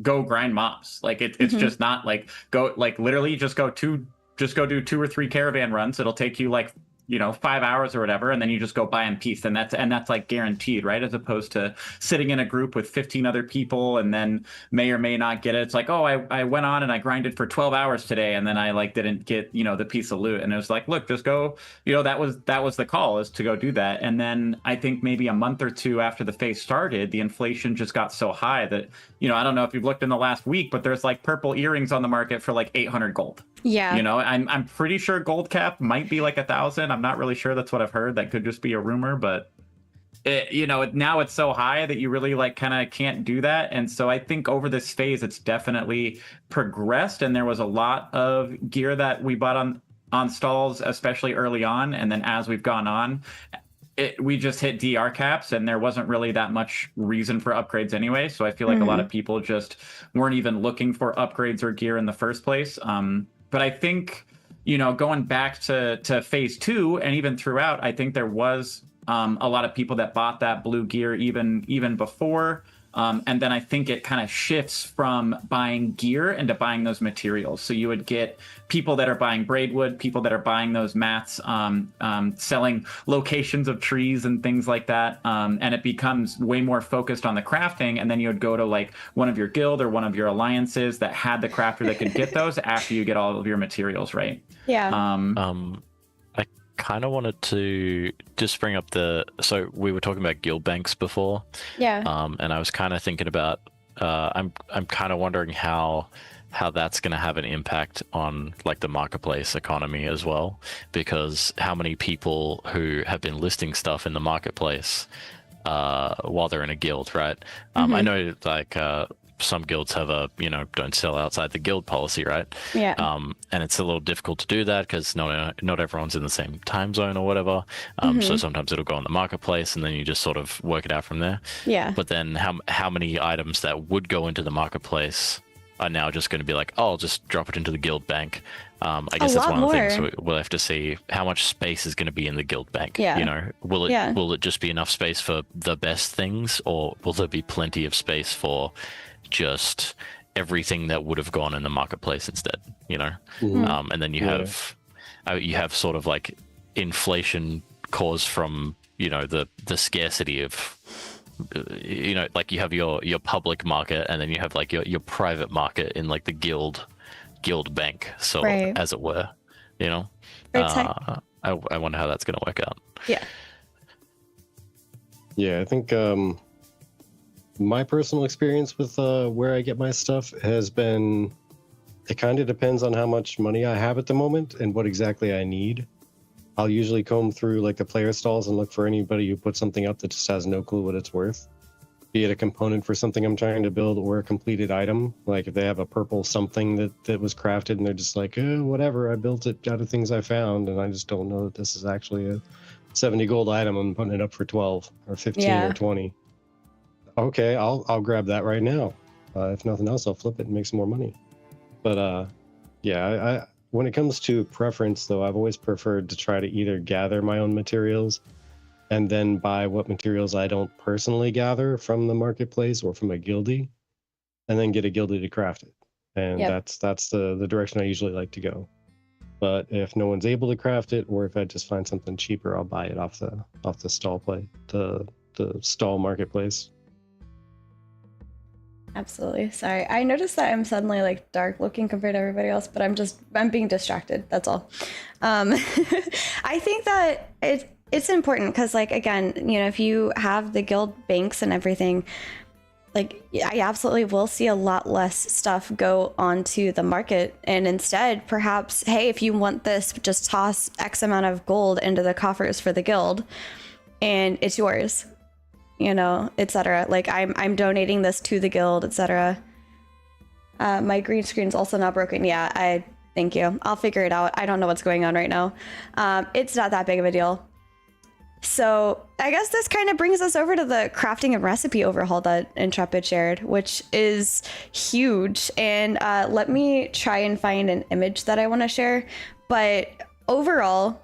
go grind mobs. Like it's just not like go, like literally just go do 2 or 3 caravan runs. It'll take you like 5 hours or whatever, and then you just go buy in peace, and that's like guaranteed, right? As opposed to sitting in a group with 15 other people and then may or may not get it. It's like, oh, I went on and I grinded for 12 hours today, and then I like didn't get the piece of loot, and it was like, look, just go, that was the call, is to go do that. And then I think maybe a month or two after the phase started, the inflation just got so high that I don't know if you've looked in the last week, but there's like purple earrings on the market for like 800 gold. Yeah. I'm pretty sure gold cap might be like 1,000. I'm not really sure. That's what I've heard. That could just be a rumor, but now it's so high that you really like kind of can't do that. And so I think over this phase, it's definitely progressed, and there was a lot of gear that we bought on stalls, especially early on. And then as we've gone on, we just hit DR caps, and there wasn't really that much reason for upgrades anyway. So I feel like a lot of people just weren't even looking for upgrades or gear in the first place. But I think, going back to phase 2 and even throughout, I think there was a lot of people that bought that blue gear even before. And then I think it kind of shifts from buying gear into buying those materials. So you would get people that are buying braidwood, people that are buying those mats, selling locations of trees and things like that. And it becomes way more focused on the crafting. And then you would go to like one of your guild or one of your alliances that had the crafter that could get those after you get all of your materials, right? Yeah. Kind of wanted to just bring up so we were talking about guild banks before, and I was kind of thinking about I'm kind of wondering how that's going to have an impact on like the marketplace economy as well, because how many people who have been listing stuff in the marketplace while they're in a guild, right? I know like some guilds have a don't sell outside the guild policy, right? Yeah. And it's a little difficult to do that because not everyone's in the same time zone or whatever. So sometimes it'll go on the marketplace, and then you just sort of work it out from there. Yeah. But then how many items that would go into the marketplace are now just going to be like, oh, I'll just drop it into the guild bank. I guess that's one of the things we'll have to see how much space is going to be in the guild bank. Yeah. Will it just be enough space for the best things, or will there be plenty of space for just everything that would have gone in the marketplace instead, and then you have sort of like inflation caused from the scarcity of like you have your public market, and then you have like your private market in like the guild bank, so as it were, I wonder how that's going to work out. I think my personal experience with where I get my stuff has been, it kind of depends on how much money I have at the moment and what exactly I need. I'll usually comb through like the player stalls and look for anybody who put something up that just has no clue what it's worth. Be it a component for something I'm trying to build or a completed item. Like if they have a purple something that was crafted and they're just like, whatever, I built it out of things I found, and I just don't know that this is actually a 70 gold item. I'm putting it up for 12 or 15 or 20. Okay, I'll grab that right now. If nothing else, I'll flip it and make some more money. But I when it comes to preference, though, I've always preferred to try to either gather my own materials and then buy what materials I don't personally gather from the marketplace or from a guildie, and then get a guildie to craft it. And that's the direction I usually like to go. But if no one's able to craft it, or if I just find something cheaper, I'll buy it off the stall the stall marketplace. Absolutely. Sorry. I noticed that I'm suddenly like dark looking compared to everybody else, but I'm being distracted. That's all. I think that it's important because, like, again, if you have the guild banks and everything, like, I absolutely will see a lot less stuff go onto the market. And instead, perhaps, hey, if you want this, just toss X amount of gold into the coffers for the guild and it's yours. Etc. Like I'm donating this to the guild, etc. My green screen's also not broken. Yeah, thank you. I'll figure it out. I don't know what's going on right now. It's not that big of a deal. So I guess this kind of brings us over to the crafting and recipe overhaul that Intrepid shared, which is huge. And let me try and find an image that I want to share. But overall,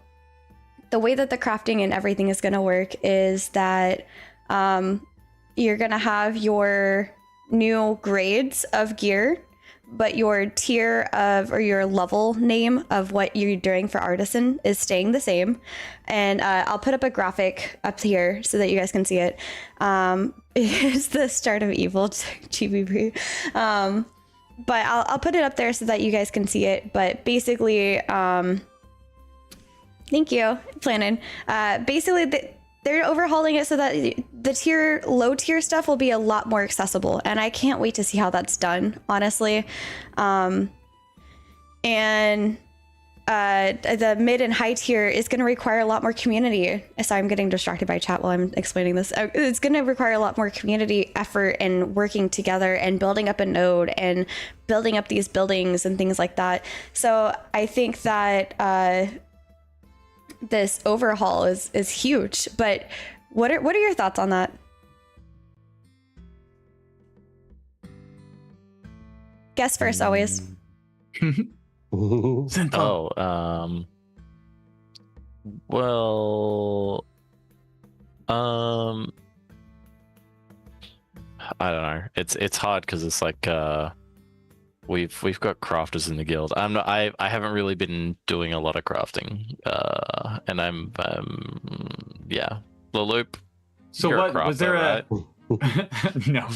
the way that the crafting and everything is going to work is that you're gonna have your new grades of gear, but your tier of, or your level name of what you're doing for artisan is staying the same. And I'll put up a graphic up here so that you guys can see it. It's the start of evil, Chibi. But I'll put it up there so that you guys can see it. But basically, thank you, Plannin. Basically, they're overhauling it so that the low tier stuff will be a lot more accessible, and I can't wait to see how that's done, honestly. And the mid and high tier is going to require a lot more community. Sorry, I'm getting distracted by chat while I'm explaining this. It's going to require a lot more community effort and working together and building up a node and building up these buildings and things like that. So I think that this overhaul is huge. But what are your thoughts on that? Guess first, always. Oh, well, I don't know. It's hard because it's like we've got crafters in the guild. I haven't really been doing a lot of crafting, and I'm yeah, Laloop. So you're a what was there crafter, right? No,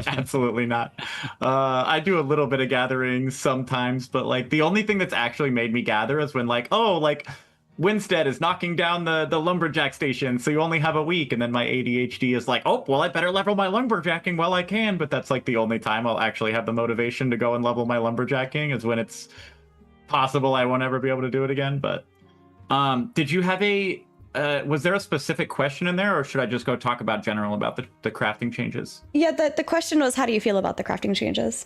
absolutely not. I do a little bit of gathering sometimes, but like the only thing that's actually made me gather is when like, oh, like Winstead is knocking down the lumberjack station, so you only have a week, and then my ADHD is like, oh, well, I better level my lumberjacking while I can. But that's like the only time I'll actually have the motivation to go and level my lumberjacking is when it's possible I won't ever be able to do it again. But did you have a was there a specific question in there, or should I just go talk about general about the crafting changes? Yeah, the question was, how do you feel about the crafting changes?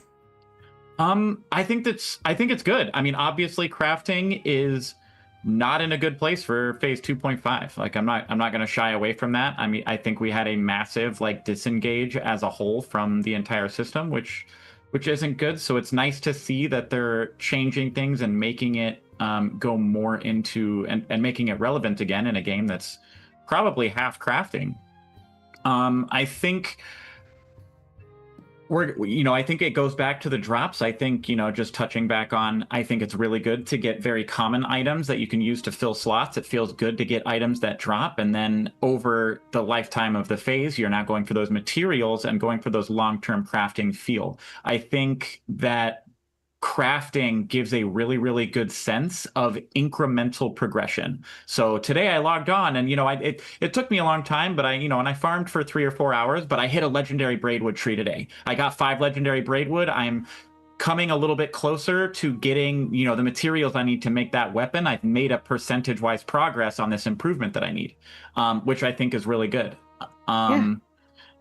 I think it's good. I mean, obviously crafting is not in a good place for phase 2.5. Like I'm not going to shy away from that. I mean, I think we had a massive like disengage as a whole from the entire system, which isn't good. So it's nice to see that they're changing things and making it go more into and making it relevant again in a game that's probably half crafting. I think I think it goes back to the drops. I think, just touching back on, I think it's really good to get very common items that you can use to fill slots. It feels good to get items that drop. And then over the lifetime of the phase, you're now going for those materials and going for those long-term crafting feel. I think that crafting gives a really, really good sense of incremental progression. So today I logged on and, it took me a long time, but and I farmed for 3 or 4 hours, but I hit a legendary braidwood tree today. I got 5 legendary braidwood. I'm coming a little bit closer to getting, the materials I need to make that weapon. I've made a percentage-wise progress on this improvement that I need, which I think is really good. Yeah.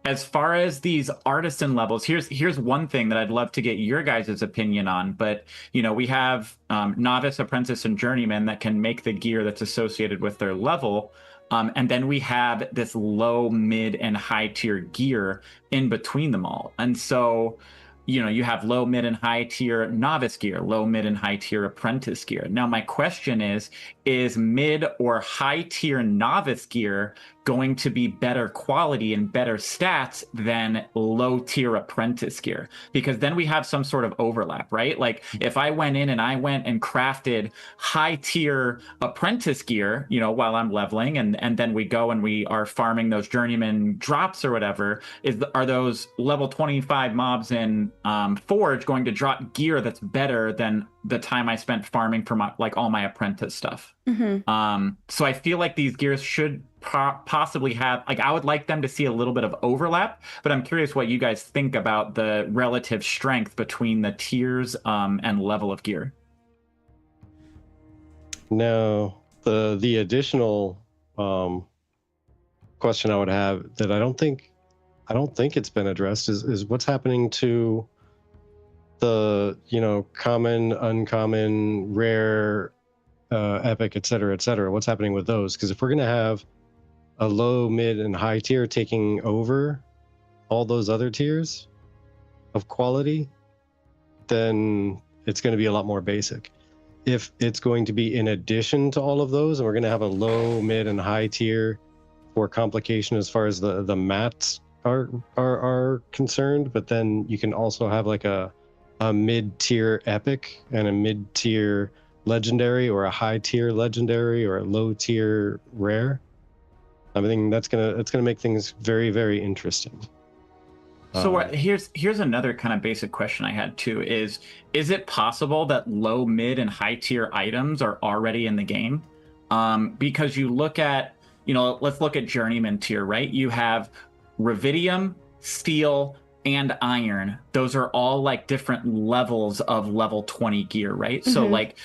As far as these artisan levels, here's one thing that I'd love to get your guys' opinion on. But, we have novice, apprentice, and journeyman that can make the gear that's associated with their level. And then we have this low, mid, and high tier gear in between them all. And so, you have low, mid, and high tier novice gear, low, mid, and high tier apprentice gear. Now, my question is mid or high tier novice gear going to be better quality and better stats than low tier apprentice gear? Because then we have some sort of overlap, right? Like if I went in and crafted high tier apprentice gear, while I'm leveling, and then we go and we are farming those journeyman drops or whatever, are those level 25 mobs in Forge going to drop gear that's better than the time I spent farming for all my apprentice stuff? Mm-hmm. So I feel like these gears should possibly have, I would like them to see a little bit of overlap, but I'm curious what you guys think about the relative strength between the tiers and level of gear. Now, the additional question I would have that I don't think it's been addressed is what's happening to the common, uncommon, rare, epic, etc., etc. What's happening with those? Because if we're gonna have a low, mid, and high tier taking over all those other tiers of quality, then it's going to be a lot more basic. If it's going to be in addition to all of those, and we're going to have a low, mid, and high tier for complication as far as the mats are concerned, but then you can also have like a mid-tier epic and a mid-tier legendary, or a high-tier legendary, or a low-tier rare. I think that's gonna make things very, very interesting. So here's another kind of basic question I had too: is it possible that low, mid, and high tier items are already in the game? Because you look at, let's look at journeyman tier, right? You have rubidium, steel, and iron. Those are all like different levels of level 20 gear, right? Mm-hmm. So like,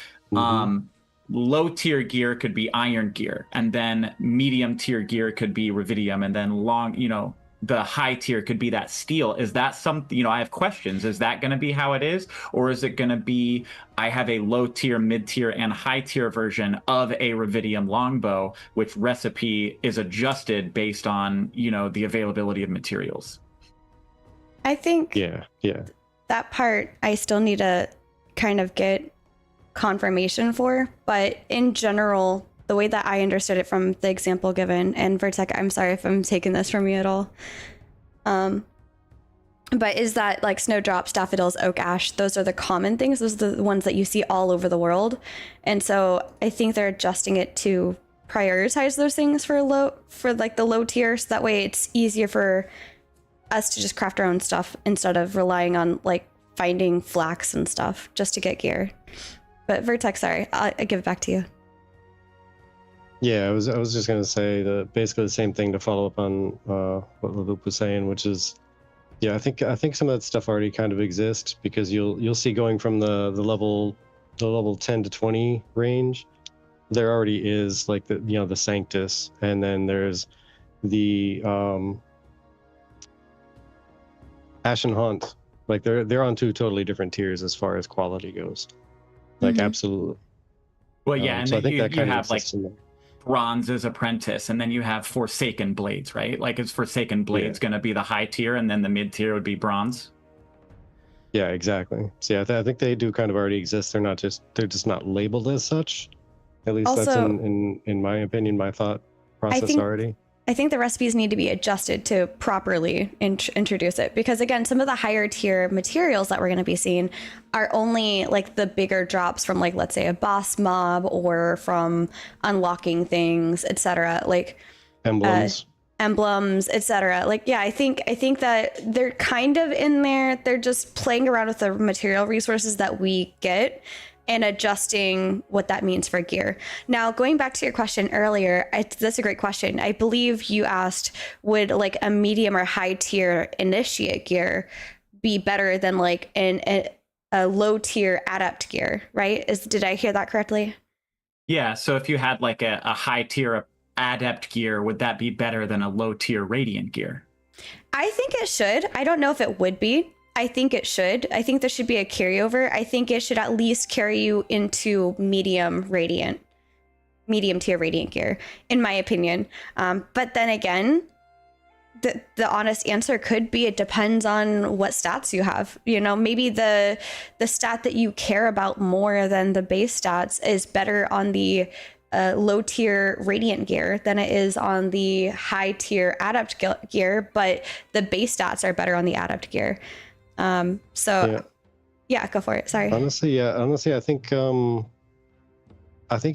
low tier gear could be iron gear, and then medium tier gear could be rubidium, and then the high tier could be that steel. Is that something, I have questions. Is that going to be how it is? Or is it going to be, I have a low tier, mid tier, and high tier version of a rubidium longbow, which recipe is adjusted based on, the availability of materials? I think Yeah. that part I still need to kind of get confirmation for, but in general, the way that I understood it from the example given, and Virtek, I'm sorry if I'm taking this from you at all, but is that like snowdrops, daffodils, oak ash, those are the common things. Those are the ones that you see all over the world. And so I think they're adjusting it to prioritize those things for like the low tier, so that way it's easier for us to just craft our own stuff instead of relying on like finding flax and stuff just to get gear. But Virtek, sorry, I give it back to you. Yeah, I was just gonna say basically the same thing to follow up on what Laloop was saying, which is, yeah, I think some of that stuff already kind of exists, because you'll see going from the level 10 to 20 range, there already is like the Sanctus, and then there's the Ashen Haunt. Like they're on two totally different tiers as far as quality goes. Like absolutely. Well, yeah, and so I think that you kind of have like exists in there. Bronze's Apprentice, and then you have Forsaken Blades, right? Like, is Forsaken Blades going to be the high tier, and then the mid tier would be Bronze? Yeah, exactly. So yeah, I think they do kind of already exist. They're just not labeled as such. At least Also, that's in my opinion, my thought process already. I think the recipes need to be adjusted to properly introduce it, because again, some of the higher tier materials that we're going to be seeing are only like the bigger drops from, like, let's say a boss mob or from unlocking things, etc. Like emblems, etc. Like, yeah, I think that they're kind of in there. They're just playing around with the material resources that we get and adjusting what that means for gear. Now, going back to your question earlier, that's a great question. I believe you asked, would like a medium or high tier initiate gear be better than like a low tier adept gear, right? Did I hear that correctly? Yeah, so if you had like a high tier adept gear, would that be better than a low tier radiant gear? I think it should. I don't know if it would be. I think it should. I think there should be a carryover. I think it should at least carry you into medium tier radiant gear, in my opinion. But then again, the honest answer could be it depends on what stats you have. Maybe the stat that you care about more than the base stats is better on the low tier radiant gear than it is on the high tier adept gear, but the base stats are better on the adept gear. Yeah, go for it. Sorry. Honestly, I think if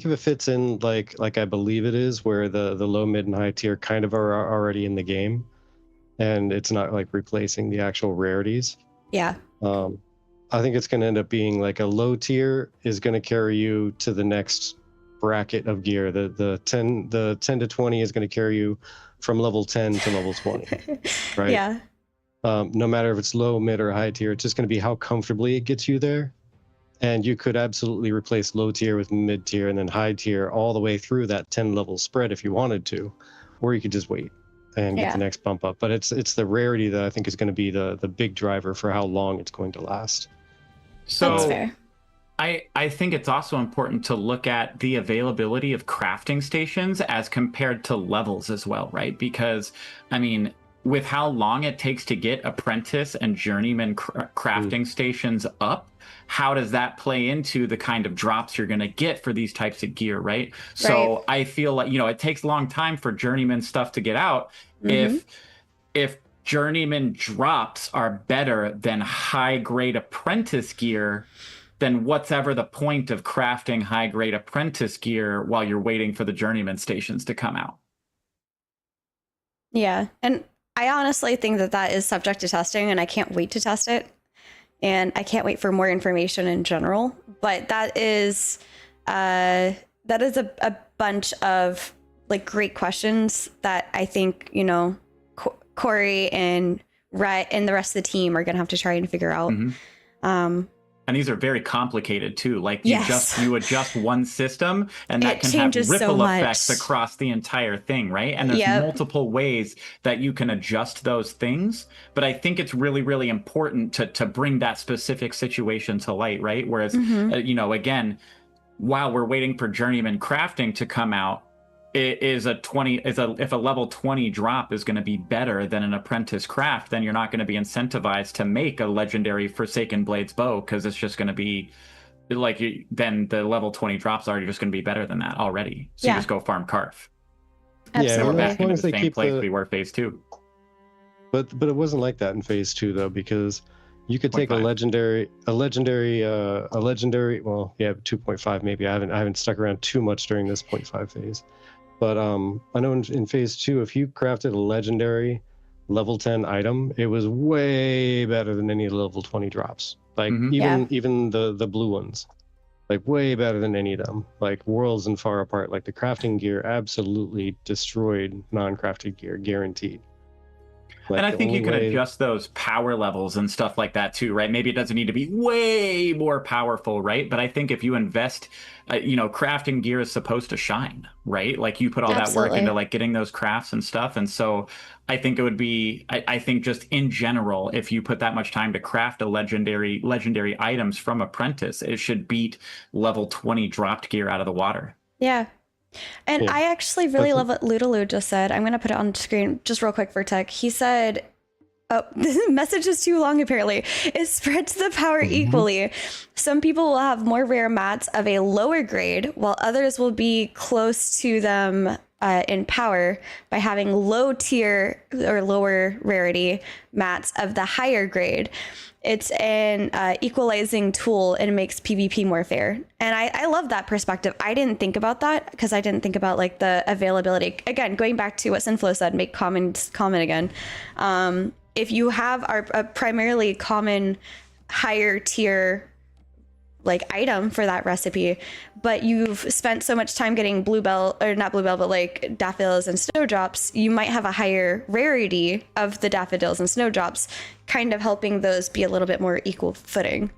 it fits in like I believe it is, where the low, mid, and high tier kind of are already in the game, and it's not like replacing the actual rarities. Yeah. I think it's going to end up being like a low tier is going to carry you to the next bracket of gear. The 10 to 20 is going to carry you from level 10 to level 20. Right? Yeah. No matter if it's low, mid, or high tier, it's just going to be how comfortably it gets you there. And you could absolutely replace low tier with mid tier and then high tier all the way through that 10 level spread if you wanted to, or you could just wait and get the next bump up. But it's the rarity that I think is going to be the big driver for how long it's going to last. So that's fair. I think it's also important to look at the availability of crafting stations as compared to levels as well, right? Because, I mean, with how long it takes to get apprentice and journeyman crafting stations up, how does that play into the kind of drops you're going to get for these types of gear, right? So I feel like, it takes a long time for journeyman stuff to get out. If journeyman drops are better than high grade apprentice gear, then what's ever the point of crafting high grade apprentice gear while you're waiting for the journeyman stations to come out? Yeah, and I honestly think that is subject to testing, and I can't wait to test it. And I can't wait for more information in general. But that is a bunch of like great questions that I think, Corey and Rhett and the rest of the team are gonna have to try and figure out. And these are very complicated too. Like Yes. you adjust one system, and that It can have changes so ripple much. effects across the entire thing, right? And there's Yep. multiple ways that you can adjust those things. But I think it's really, really important to bring that specific situation to light, right? Whereas, you know, again, while we're waiting for Journeyman Crafting to come out, if a level 20 drop is going to be better than an apprentice craft, then you're not going to be incentivized to make a legendary Forsaken Blades bow, because it's just going to be like then the level 20 drops are just going to be better than that already. So you just go farm Carf. Absolutely. We're back long into as the they same keep place the- we were phase 2. But it wasn't like that in phase 2 though, because you could take a 0.5. legendary. Well, yeah, 2.5 maybe. I haven't stuck around too much during this 0.5 phase. But I know in phase 2, if you crafted a legendary level 10 item, it was way better than any level 20 drops. Like even the blue ones, like way better than any of them. Like worlds and far apart. Like the crafting gear absolutely destroyed non-crafted gear, guaranteed. Like, and I the think you only can way- adjust those power levels and stuff like that too, right? Maybe it doesn't need to be way more powerful, right? But I think if you invest, you know, crafting gear is supposed to shine, right? Like you put all that work into like getting those crafts and stuff. And so I think it would be, I think just in general, if you put that much time to craft a legendary items from Apprentice, it should beat level 20 dropped gear out of the water. Yeah. And Yeah. I actually really love what Ludaloo just said. I'm going to put it on screen just real quick for Tech. He said, oh, this message is too long apparently. It spreads the power equally. Some people will have more rare mats of a lower grade, while others will be close to them in power by having low tier or lower rarity mats of the higher grade. It's an equalizing tool and it makes PvP more fair. And I love that perspective. I didn't think about that because I didn't think about like the availability. Again, going back to what Sinflow said, make common again. If you have a primarily common higher tier like item for that recipe, but you've spent so much time getting but like daffodils and snowdrops, you might have a higher rarity of the daffodils and snowdrops, kind of helping those be a little bit more equal footing.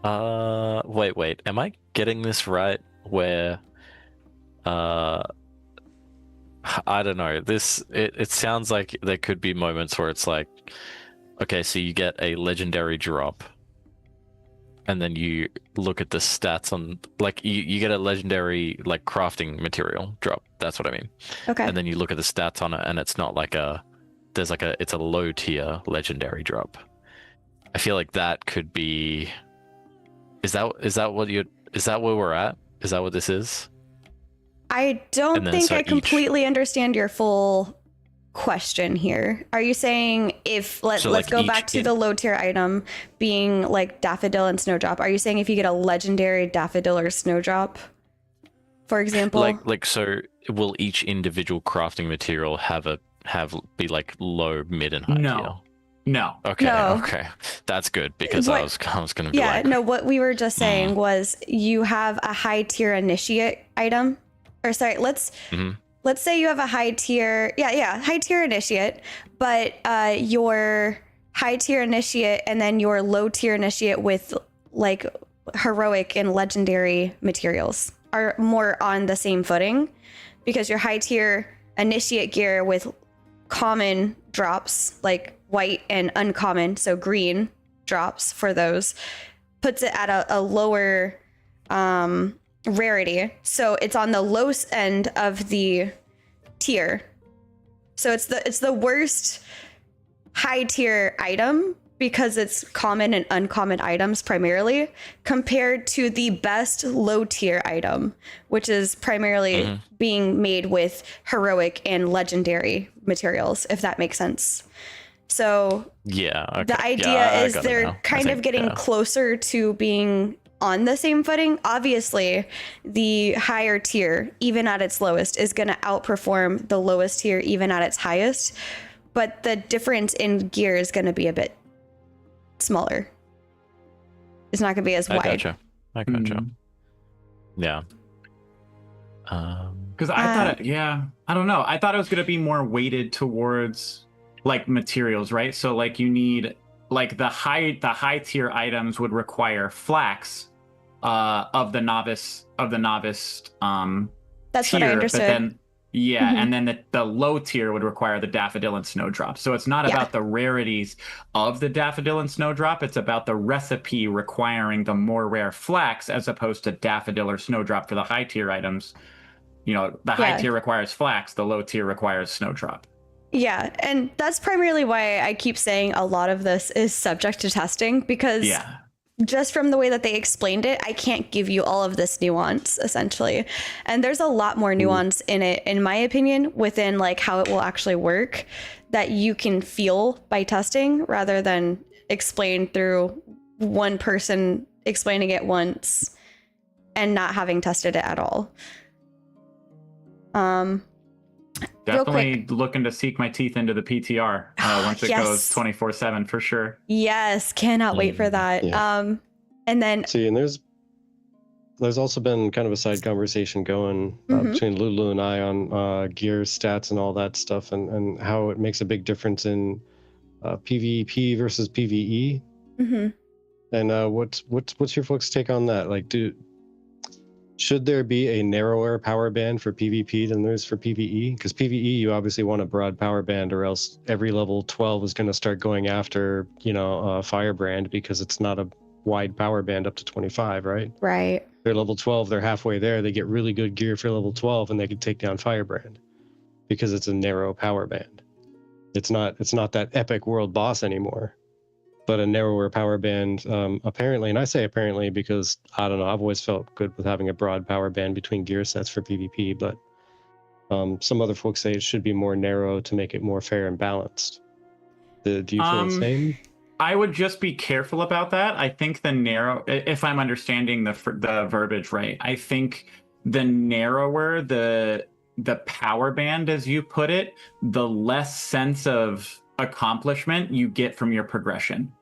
Wait. Am I getting this right? Where, I don't know. It sounds like there could be moments where it's like, okay, so you get a legendary drop, and then you look at the stats on, like, you get a legendary, like, crafting material drop. That's what I mean. Okay. And then you look at the stats on it, and it's not like it's a low tier legendary drop. I feel like that could be. Is that where we're at? Is that what this is? I don't think I completely understand your full question here. Are you saying let's go back to the low tier item being like daffodil and snowdrop? Are you saying if you get a legendary daffodil or snowdrop, for example? Like so will each individual crafting material be like low, mid, and high tier? No. Okay. That's good, because I was gonna be like, no, what we were just saying was you have a high tier initiate item. Or sorry, let's say you have a high tier, high tier initiate, but your high tier initiate and then your low tier initiate with like heroic and legendary materials are more on the same footing, because your high tier initiate gear with common drops like white and uncommon, so green drops for those, puts it at a lower rarity, so it's on the lowest end of the tier. So it's the worst high tier item because it's common and uncommon items primarily, compared to the best low tier item, which is primarily being made with heroic and legendary materials, if that makes sense. So the idea is they're kind of getting closer to being on the same footing. Obviously, the higher tier, even at its lowest, is going to outperform the lowest tier, even at its highest. But the difference in gear is going to be a bit smaller. It's not going to be as wide. I gotcha. Yeah. Because I thought I don't know. I thought it was going to be more weighted towards like materials, right? So like you need like the high tier items would require flax of the novice That's tier, what I understood. but then yeah, Mhm. and then the low tier would require the daffodil and snowdrop. So it's not Yeah. about the rarities of the daffodil and snowdrop, it's about the recipe requiring the more rare flax as opposed to daffodil or snowdrop for the high tier items. You know, the high Yeah. tier requires flax, the low tier requires snowdrop. Yeah, and that's primarily why I keep saying a lot of this is subject to testing, because Yeah. just from the way that they explained it, I can't give you all of this nuance, essentially. And there's a lot more nuance in it, in my opinion, within like how it will actually work, that you can feel by testing rather than explain through one person explaining it once and not having tested it at all. Real Definitely quick. looking to seek my teeth into the PTR once it Yes. goes 24/7 for sure. Yes, cannot wait for that. Yeah. And then See, and there's also been kind of a side conversation going between Lulu and I on gear stats and all that stuff, and how it makes a big difference in PvP versus PvE. And what's your folks' take on that? Like, should there be a narrower power band for PvP than there is for PvE? Because PvE, you obviously want a broad power band, or else every level 12 is going to start going after, Firebrand, because it's not a wide power band up to 25, right? right. They're level 12, they're halfway there, they get really good gear for level 12, and they can take down Firebrand because it's a narrow power band. It's not that epic world boss anymore, but a narrower power band, apparently, and I say apparently because, I don't know, I've always felt good with having a broad power band between gear sets for PvP, but some other folks say it should be more narrow to make it more fair and balanced. Do you feel the same? I would just be careful about that. I think the narrow, if I'm understanding the verbiage right, I think the narrower the power band, as you put it, the less sense of accomplishment you get from your progression.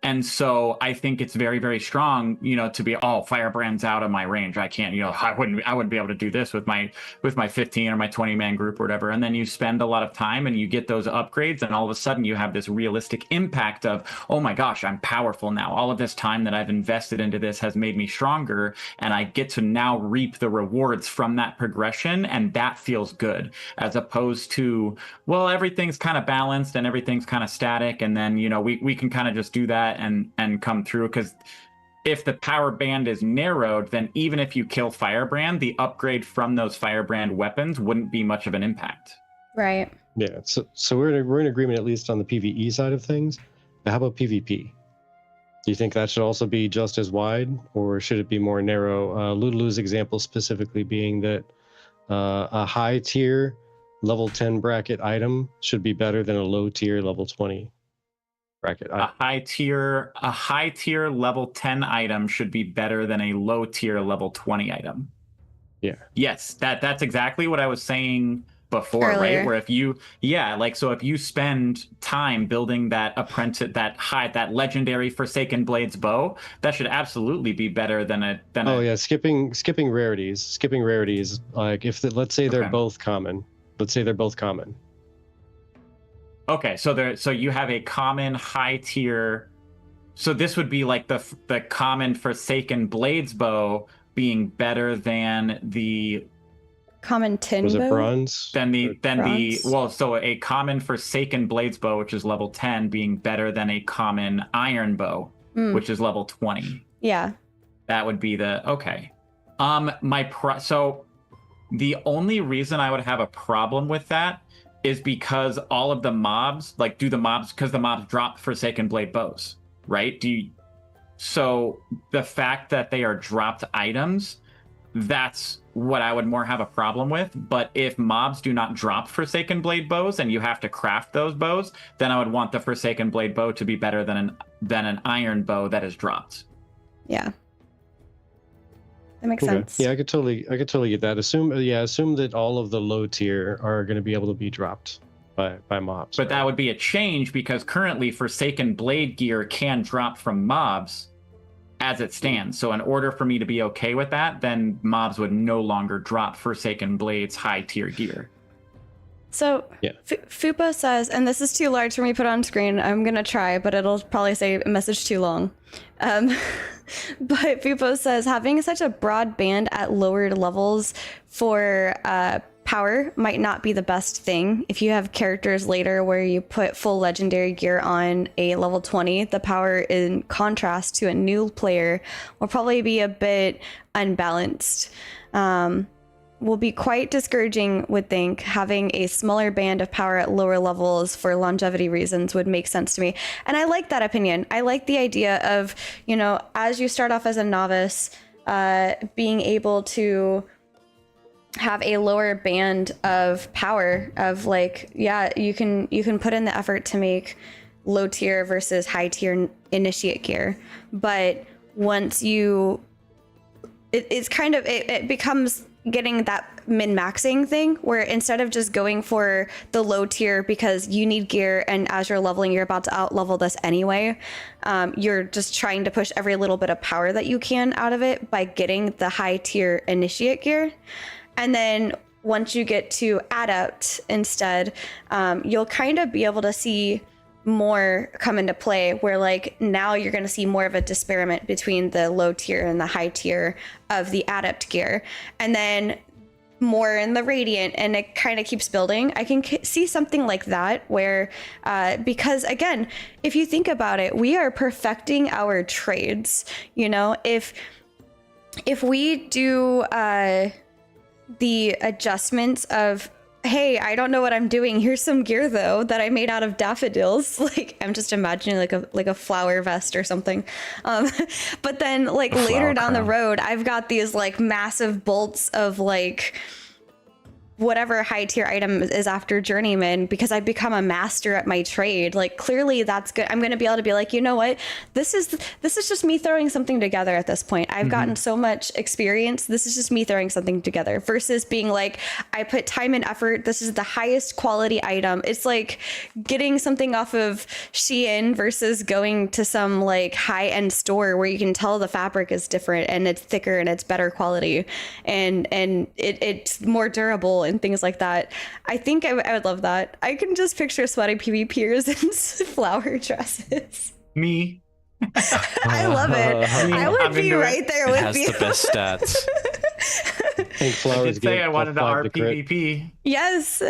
And so I think it's very, very strong, to be, Firebrand's out of my range. I can't, I wouldn't be able to do this with my 15 or my 20 man group or whatever. And then you spend a lot of time and you get those upgrades, and all of a sudden you have this realistic impact of, oh my gosh, I'm powerful now. All of this time that I've invested into this has made me stronger, and I get to now reap the rewards from that progression. And that feels good, as opposed to, well, everything's kind of balanced and everything's kind of static. And then, we can kind of just do that and come through, because if the power band is narrowed, then even if you kill Firebrand, the upgrade from those Firebrand weapons wouldn't be much of an impact. Right. Yeah, so we're in agreement, at least on the PvE side of things. But how about PvP? Do you think that should also be just as wide, or should it be more narrow? Lulu's example specifically being that a high tier level 10 bracket item should be better than a low tier level 20 bracket item. A high tier level 10 item should be better than a low tier level 20 item. Yeah. Yes, that's exactly what I was saying before, Earlier. right? Where if you spend time building that apprentice, that legendary Forsaken Blades bow, that should absolutely be better than a. Skipping rarities. Like let's say they're both common. Okay, so you have a common high tier. So this would be like the common Forsaken Blades bow being better than the Common tin was bow? it bronze? So a common Forsaken Blades bow, which is level 10, being better than a common iron bow, which is level 20. Yeah. That would be okay. So the only reason I would have a problem with that is because all of the mobs, because the mobs drop Forsaken Blade bows, right? So the fact that they are dropped items, that's what I would more have a problem with. But if mobs do not drop Forsaken Blade bows and you have to craft those bows, then I would want the Forsaken Blade bow to be better than an iron bow that is dropped. Yeah. That makes sense. Yeah, I could totally get that. Assume that all of the low tier are going to be able to be dropped by mobs. But that would be a change, because currently Forsaken Blade gear can drop from mobs as it stands. So in order for me to be okay with that, then mobs would no longer drop Forsaken Blade's high tier gear. So Yeah. Fupa says, and this is too large for me to put on screen. I'm gonna try, but it'll probably say a message too long. But Fupa says having such a broad band at lower levels for power might not be the best thing. If you have characters later where you put full legendary gear on a level 20, the power in contrast to a new player will probably be a bit unbalanced. Will be quite discouraging, would think. Having a smaller band of power at lower levels for longevity reasons would make sense to me. And I like that opinion. I like the idea of, you know, as you start off as a novice, being able to have a lower band of power of like, yeah, you can put in the effort to make low tier versus high tier initiate gear. But once you, it becomes getting that min-maxing thing where instead of just going for the low tier because you need gear and as you're leveling you're about to out level this anyway, you're just trying to push every little bit of power that you can out of it by getting the high tier initiate gear. And then once you get to adept instead, you'll kind of be able to see more come into play where like now you're going to see more of a disparity between the low tier and the high tier of the adept gear, and then more in the radiant, and it kind of keeps building. I can see something like that where because again, if you think about it, we are perfecting our trades. You know, if we do the adjustments of, hey, I don't know what I'm doing. Here's some gear though that I made out of daffodils. Like I'm just imagining like a flower vest or something. But then like later down the road, I've got these like massive bolts of like whatever high tier item is after journeyman because I've become a master at my trade. Like clearly that's good. I'm going to be able to be like, you know what, this is just me throwing something together at this point. I've gotten so much experience. This is just me throwing something together versus being like, I put time and effort. This is the highest quality item. It's like getting something off of Shein versus going to some like high end store where you can tell the fabric is different and it's thicker and it's better quality and it's more durable and things like that. I think I would love that. I can just picture sweaty PvPers in flower dresses. Me. I love it. I would be right there with has you. The best stats. I think I flowers did say I wanted to +5 crit. RPVP. Yes.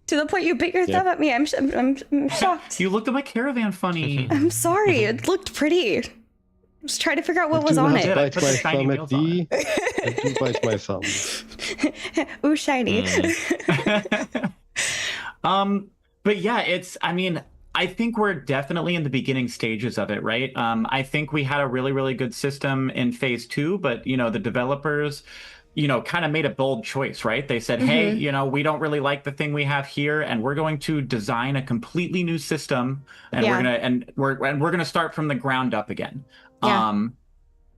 To the point you bit your thumb at me. I'm shocked. You looked at my caravan funny. I'm sorry. It looked pretty. I was trying to figure out what was Do on not it. bite Put the my shiny thumb at wheels on D. I do bite my thumb. Ooh, shiny. But yeah, I think we're definitely in the beginning stages of it, right? I think we had a really, really good system in phase 2, but you know, the developers, you know, kind of made a bold choice, right? They said, hey, you know, we don't really like the thing we have here, and we're going to design a completely new system, and we're gonna start from the ground up again. Yeah.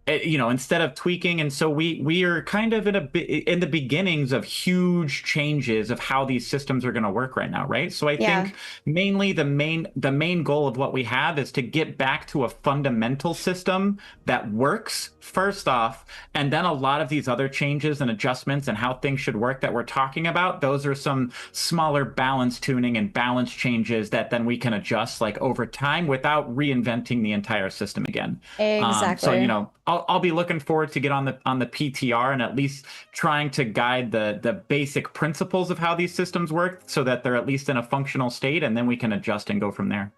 You know, instead of tweaking. And so we are kind of in the beginnings of huge changes of how these systems are going to work right now, right? So I think mainly the main goal of what we have is to get back to a fundamental system that works first off, and then a lot of these other changes and adjustments and how things should work that we're talking about, those are some smaller balance tuning and balance changes that then we can adjust like over time without reinventing the entire system again. Exactly. So, you know, I'll be looking forward to get on the PTR and at least trying to guide the basic principles of how these systems work so that they're at least in a functional state, and then we can adjust and go from there.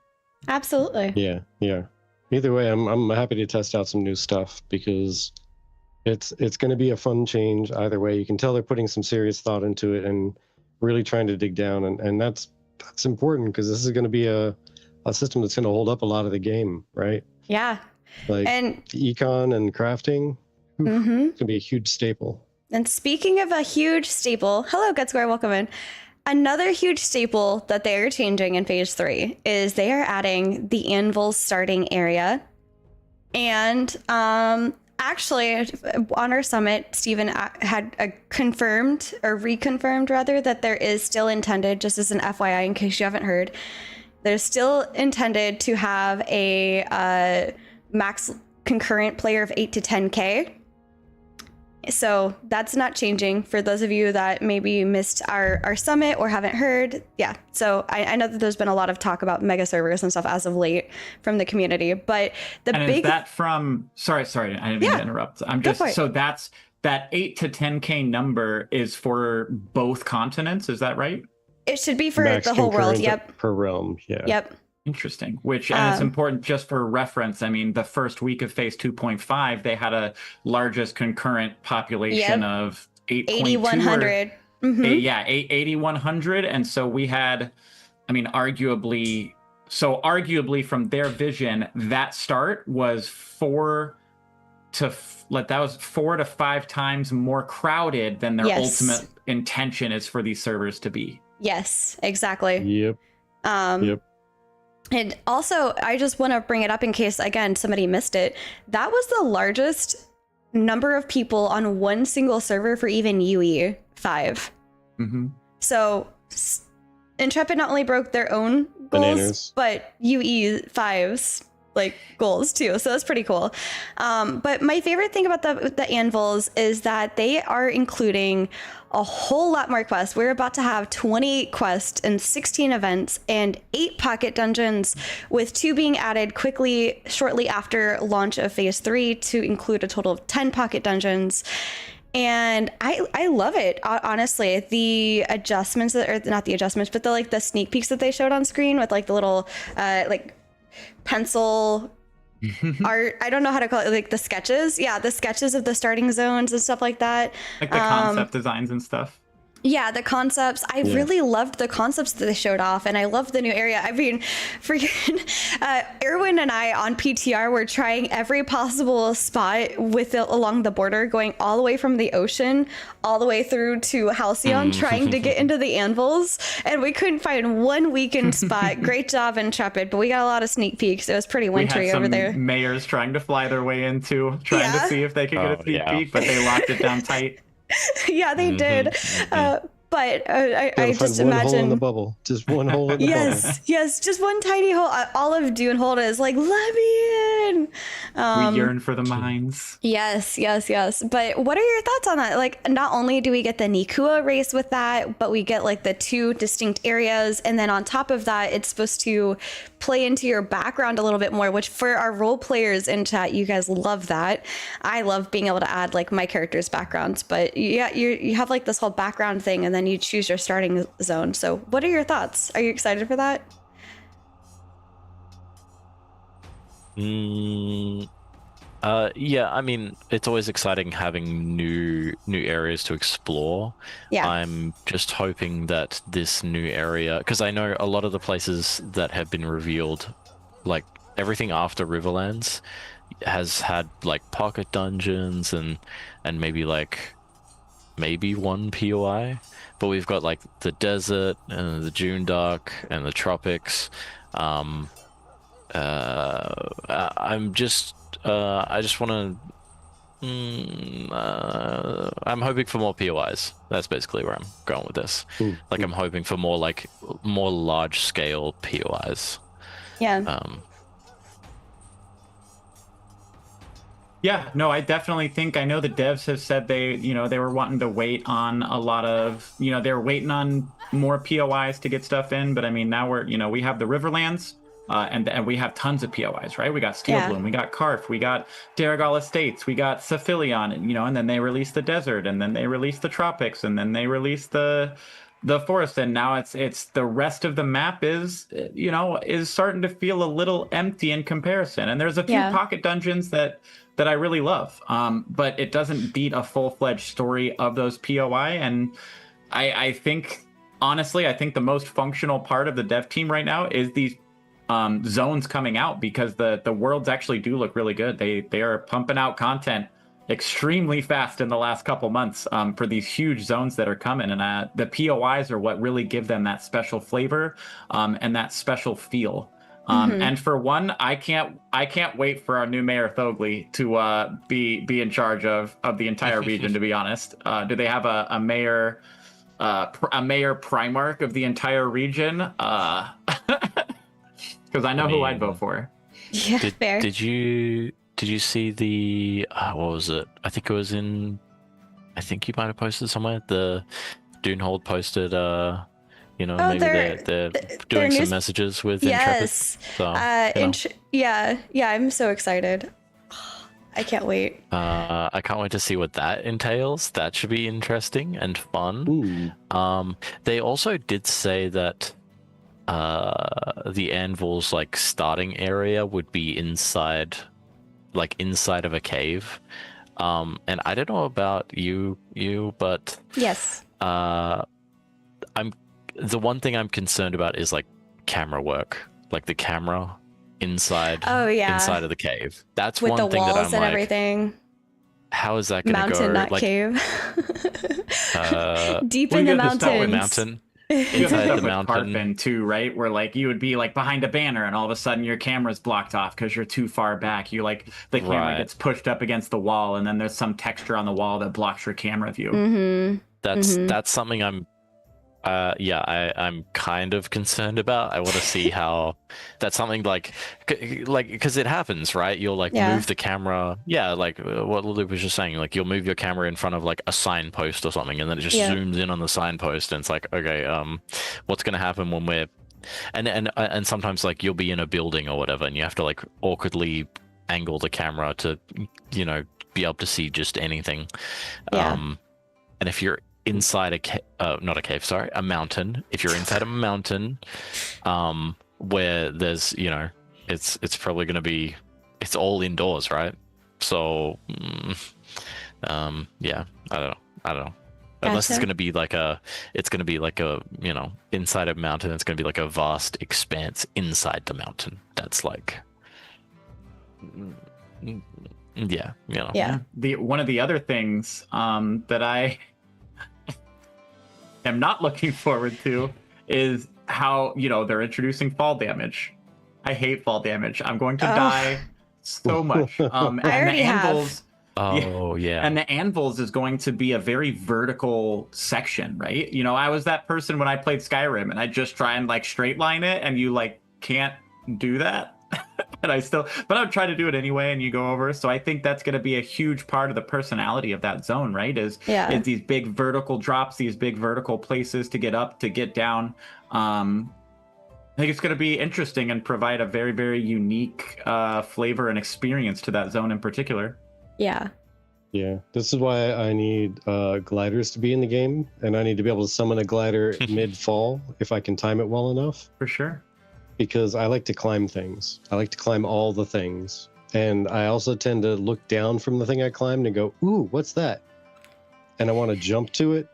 Absolutely. Yeah. Either way, I'm happy to test out some new stuff because it's going to be a fun change either way. You can tell they're putting some serious thought into it and really trying to dig down, and that's important because this is going to be a system that's going to hold up a lot of the game, right? Yeah. Like And econ and crafting, it's going to be a huge staple. And speaking of a huge staple, hello, Gut Square, welcome in. Another huge staple that they are changing in phase 3 is they are adding the Anvil starting area. And actually, on our summit, Steven had confirmed, or reconfirmed rather, that there is still intended, just as an FYI in case you haven't heard, there's still intended to have a max concurrent player of 8 to 10K. So that's not changing for those of you that maybe missed our summit or haven't heard. Yeah. So I know that there's been a lot of talk about mega servers and stuff as of late from the community, but the and big... is that from, sorry, I didn't mean to interrupt. I'm just, so that's, that 8 to 10K number is for both continents. Is that right? It should be for Max the whole world. concurrent Yep. Per realm. Yeah. Yep. Interesting. Which, and it's important just for reference. I mean, the first week of phase 2.5, they had a largest concurrent population of 8,100. Yeah, 8,100. And so we had, I mean, arguably from their vision, that start was 4 to 5 times more crowded than their ultimate intention is for these servers to be. Yes, exactly. Yep. Yep. And also, I just want to bring it up in case, again, somebody missed it. That was the largest number of people on one single server for even UE 5. Mm-hmm. So Intrepid not only broke their own goals, but UE 5's like goals too. So that's pretty cool. But my favorite thing about the Anvils is that they are including a whole lot more quests. We're about to have 28 quests and 16 events and 8 pocket dungeons, with 2 being added shortly after launch of phase 3 to include a total of 10 pocket dungeons. And I love it, honestly. The adjustments or not the adjustments, but the sneak peeks that they showed on screen with like the little pencil art, I don't know how to call it, like the sketches. Yeah, the sketches of the starting zones and stuff like that. Like the concept designs and stuff. Yeah, the concepts. I really loved the concepts that they showed off, and I loved the new area. I mean, freaking Erwin and I on PTR were trying every possible spot along the border, going all the way from the ocean all the way through to Halcyon, trying to get into the Anvils, and we couldn't find one weekend spot. Great job, Intrepid, but we got a lot of sneak peeks. It was pretty wintry over there. Mayors trying to fly their way into, trying to see if they could get a sneak peek, but they locked it down tight. Yeah, they did. But I just imagine one hole in the bubble, just one hole in the bubble. Yes, just one tiny hole. All of Dune Hold is like, let me in. We yearn for the mines. Yes. But what are your thoughts on that? Like, not only do we get the Nikua race with that, but we get like the 2 distinct areas, and then on top of that, it's supposed to play into your background a little bit more, which for our role players in chat, you guys love that. I love being able to add like my character's backgrounds, but yeah, you have like this whole background thing, and then you choose your starting zone. So what are your thoughts? Are you excited for that? Yeah, I mean, it's always exciting having new areas to explore. Yeah. I'm just hoping that this new area, because I know a lot of the places that have been revealed, like everything after Riverlands has had like pocket dungeons and maybe one POI, but we've got like the desert and the June Duck and the tropics. I just want to. I'm hoping for more POIs. That's basically where I'm going with this. I'm hoping for more large scale POIs. Yeah. Yeah, no, I definitely think, I know the devs have said they were wanting to wait on a lot of, they were waiting on more POIs to get stuff in, but I mean, now we have the Riverlands, and we have tons of POIs, right? We got Steelbloom, we got Karf, we got Daragal Estates, we got Cephilion, and then they released the desert, and then they released the tropics, and then they released the forest, and now it's the rest of the map is starting to feel a little empty in comparison. And there's a few pocket dungeons that I really love, but it doesn't beat a full-fledged story of those POI. And I think, honestly, the most functional part of the dev team right now is these zones coming out, because the worlds actually do look really good. They are pumping out content extremely fast in the last couple months for these huge zones that are coming, and the POIs are what really give them that special flavor and that special feel. And for one, I can't wait for our new Mayor Thogli to be in charge of the entire region. To be honest, do they have a mayor Primarch of the entire region? Because I know who I'd vote for. Yeah, fair. Did you see the what was it? I think it was in I think you might have posted somewhere. The Dunehold posted, you know, Oh, maybe they're they're doing some news- messages with Yes. Intrepid. So, you know. Yeah, I'm so excited. I can't wait. I can't wait to see what that entails. That should be interesting and fun. Ooh. They also did say that the Anvil's like starting area would be inside of a cave. And I don't know about you, but Yes. the one thing I'm concerned about is like camera work, like the camera inside inside of the cave. That's with one the thing walls that I'm and like, everything. how is that going to go? Mountain, not like, cave. Deep Well, in you the have to start with mountains. mountain. You have to Inside start the with mountain. Carpin too, right? Where like you would be like behind a banner, and all of a sudden your camera's blocked off because you're too far back. You like the camera Right. gets pushed up against the wall, and then there's some texture on the wall that blocks your camera view. Mm-hmm. That's something I'm I'm kind of concerned about. I want to see how that's something like because it happens, right? You'll like move the camera, like what Laloop was just saying, like you'll move your camera in front of like a signpost or something, and then it just zooms in on the signpost, and it's like, okay, what's gonna happen when we're and sometimes like you'll be in a building or whatever, and you have to like awkwardly angle the camera to, you know, be able to see just anything. And if you're inside a mountain, if you're inside a mountain where there's, you know, it's probably going to be, it's all indoors, right? So I don't know. Unless it's going to be like a you know, inside a mountain, it's going to be like a vast expanse inside the mountain that's like One of the other things that I am not looking forward to is how, you know, they're introducing fall damage. I hate fall damage. I'm going to die so much. I already have. And the Anvils is going to be a very vertical section, right? You know, I was that person when I played Skyrim, and I just try and like straight line it, and you like can't do that. But I'd try to do it anyway, and you go over. So I think that's going to be a huge part of the personality of that zone, right? Is these big vertical drops, these big vertical places to get up, to get down. I think it's going to be interesting and provide a very, very unique flavor and experience to that zone in particular. Yeah, this is why I need gliders to be in the game, and I need to be able to summon a glider mid-fall if I can time it well enough. For sure. Because I like to climb things. I like to climb all the things. And I also tend to look down from the thing I climbed and go, ooh, what's that? And I want to jump to it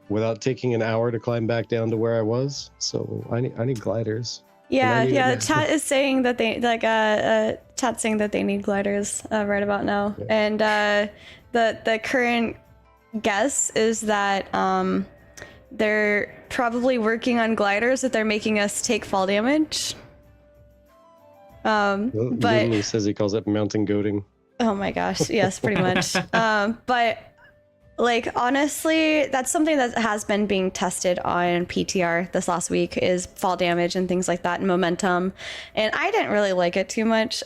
without taking an hour to climb back down to where I was. So I need gliders. Chat is saying that they chat's saying that they need gliders right about now. And the current guess is that they're probably working on gliders that they're making us take fall damage. But Literally says he calls it mountain goating. Oh my gosh, yes, pretty much. But like honestly, that's something that has been being tested on PTR this last week, is fall damage and things like that, and momentum. And I didn't really like it too much.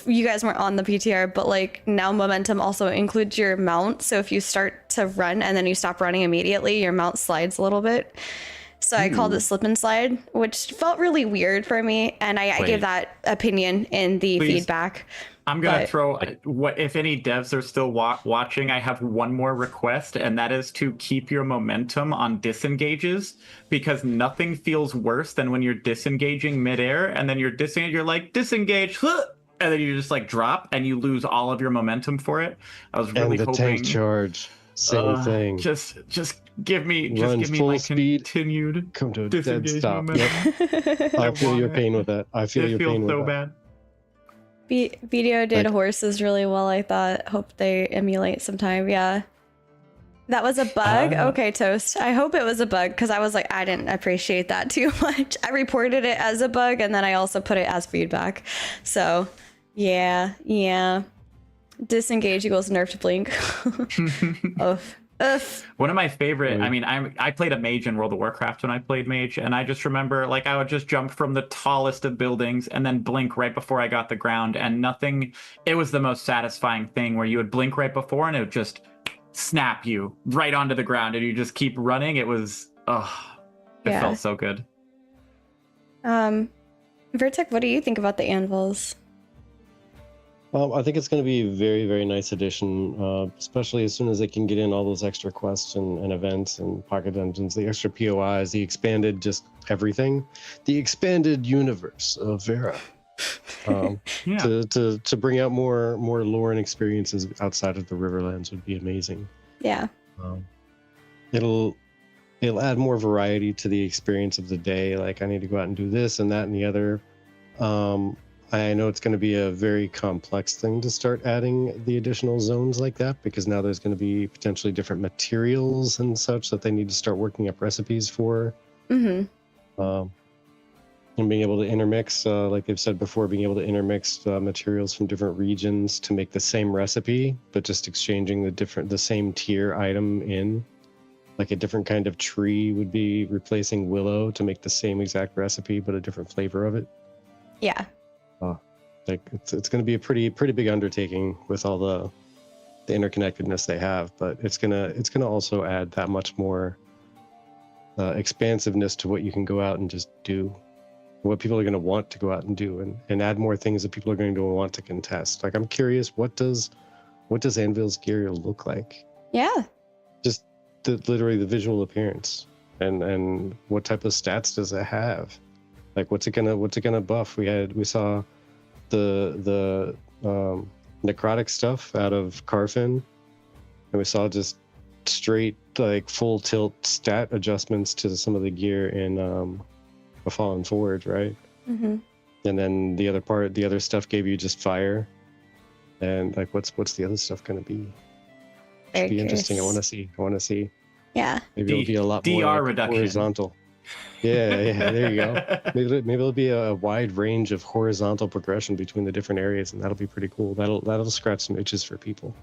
You guys weren't on the PTR, but like now momentum also includes your mount. So if you start to run and then you stop running immediately, your mount slides a little bit. So I called it slip and slide, which felt really weird for me. And I gave that opinion in the feedback. I'm going to throw what if any devs are still watching. I have one more request, and that is to keep your momentum on disengages, because nothing feels worse than when you're disengaging midair and then you're like disengage, and then you just like drop and you lose all of your momentum for it. I was really hoping. Tank charge, same thing. Just give me full my speed, continued come to a dead stop. Momentum. Yep. I feel your pain with that. I feel your pain with that. It feels so bad. Video did horses really well, I thought. Hope they emulate sometime. Yeah. That was a bug? Okay, Toast. I hope it was a bug, because I was like, I didn't appreciate that too much. I reported it as a bug, and then I also put it as feedback. So, yeah. Disengage equals nerf to blink. One of my favorite, I mean, I played a mage in World of Warcraft when I played mage, and I just remember like I would just jump from the tallest of buildings and then blink right before I got the ground, and nothing, it was the most satisfying thing where you would blink right before and it would just snap you right onto the ground and you just keep running. It was, it felt so good. Virtek, what do you think about the anvils? I think it's going to be a very, very nice addition, especially as soon as they can get in all those extra quests and events and pocket dungeons, the extra POIs, the expanded just everything, the expanded universe of Vera. To bring out more lore and experiences outside of the Riverlands would be amazing. Yeah. It'll add more variety to the experience of the day. Like, I need to go out and do this and that and the other. I know it's going to be a very complex thing to start adding the additional zones like that, because now there's going to be potentially different materials and such that they need to start working up recipes for. Mm-hmm. And being able to intermix, like they've said before, being able to intermix materials from different regions to make the same recipe, but just exchanging the same tier item in. Like a different kind of tree would be replacing willow to make the same exact recipe, but a different flavor of it. Yeah. Like it's going to be a pretty big undertaking with all the interconnectedness they have, but it's gonna also add that much more expansiveness to what you can go out and just do, what people are going to want to go out and do, and add more things that people are going to want to contest. Like, I'm curious, what does Anvil's gear look like? Yeah. Just literally the visual appearance, and what type of stats does it have? Like, what's it gonna buff? We saw the necrotic stuff out of Carfin, and we saw just straight like full tilt stat adjustments to some of the gear in a Fallen Forge, right? Mm-hmm. And then the other stuff gave you just fire, and like what's the other stuff gonna be? Should be interesting. I want to see. Yeah. Maybe it'll be a lot more DR reduction. Horizontal. Yeah, there you go. Maybe it'll be a wide range of horizontal progression between the different areas, and that'll be pretty cool. That'll scratch some itches for people.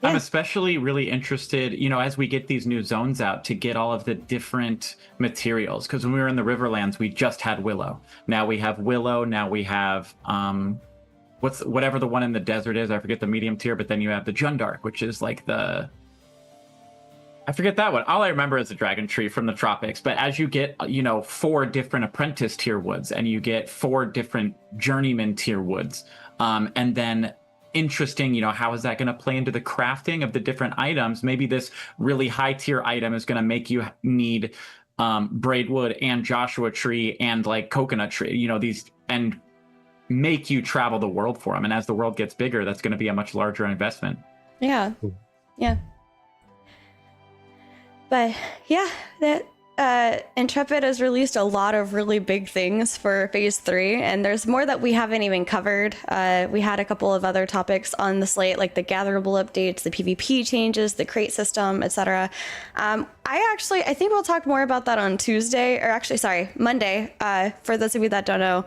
Yeah. I'm especially really interested, as we get these new zones out, to get all of the different materials. Because when we were in the Riverlands, we just had willow. Now we have willow. Now we have whatever the one in the desert is. I forget the medium tier. But then you have the Jundark, which is like I forget that one. All I remember is the dragon tree from the tropics. But as you get, 4 different apprentice tier woods, and you get 4 different journeyman tier woods, and then interesting, how is that going to play into the crafting of the different items? Maybe this really high tier item is going to make you need braidwood and Joshua tree and like coconut tree, these, and make you travel the world for them. And as the world gets bigger, that's going to be a much larger investment. Yeah. Yeah. But yeah, that Intrepid has released a lot of really big things for Phase 3, and there's more that we haven't even covered. We had a couple of other topics on the slate, like the gatherable updates, the PvP changes, the crate system, etc. I think we'll talk more about that on Tuesday, or actually, sorry, Monday. For those of you that don't know,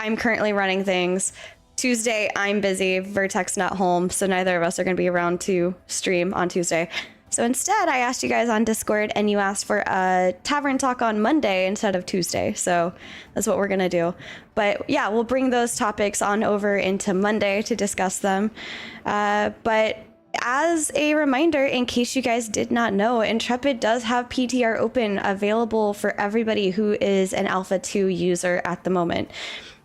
I'm currently running things. Tuesday, I'm busy. Virtek's not home, so neither of us are going to be around to stream on Tuesday. So instead, I asked you guys on Discord, and you asked for a Tavern talk on Monday instead of Tuesday. So that's what we're going to do. But yeah, we'll bring those topics on over into Monday to discuss them. But as a reminder, in case you guys did not know, Intrepid does have PTR open available for everybody who is an Alpha 2 user at the moment.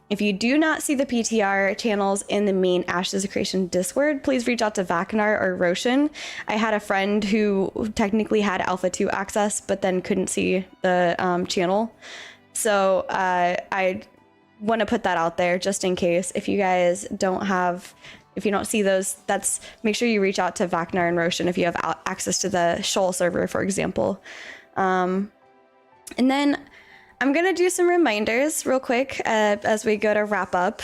If you do not see the PTR channels in the main Ashes of Creation Discord, please reach out to Vaknar or Roshan. I had a friend who technically had Alpha 2 access, but then couldn't see the channel. So I want to put that out there just in case. If you guys if you don't see those, make sure you reach out to Vaknar and Roshan if you have access to the Shoal server, for example. And then I'm going to do some reminders real quick as we go to wrap up.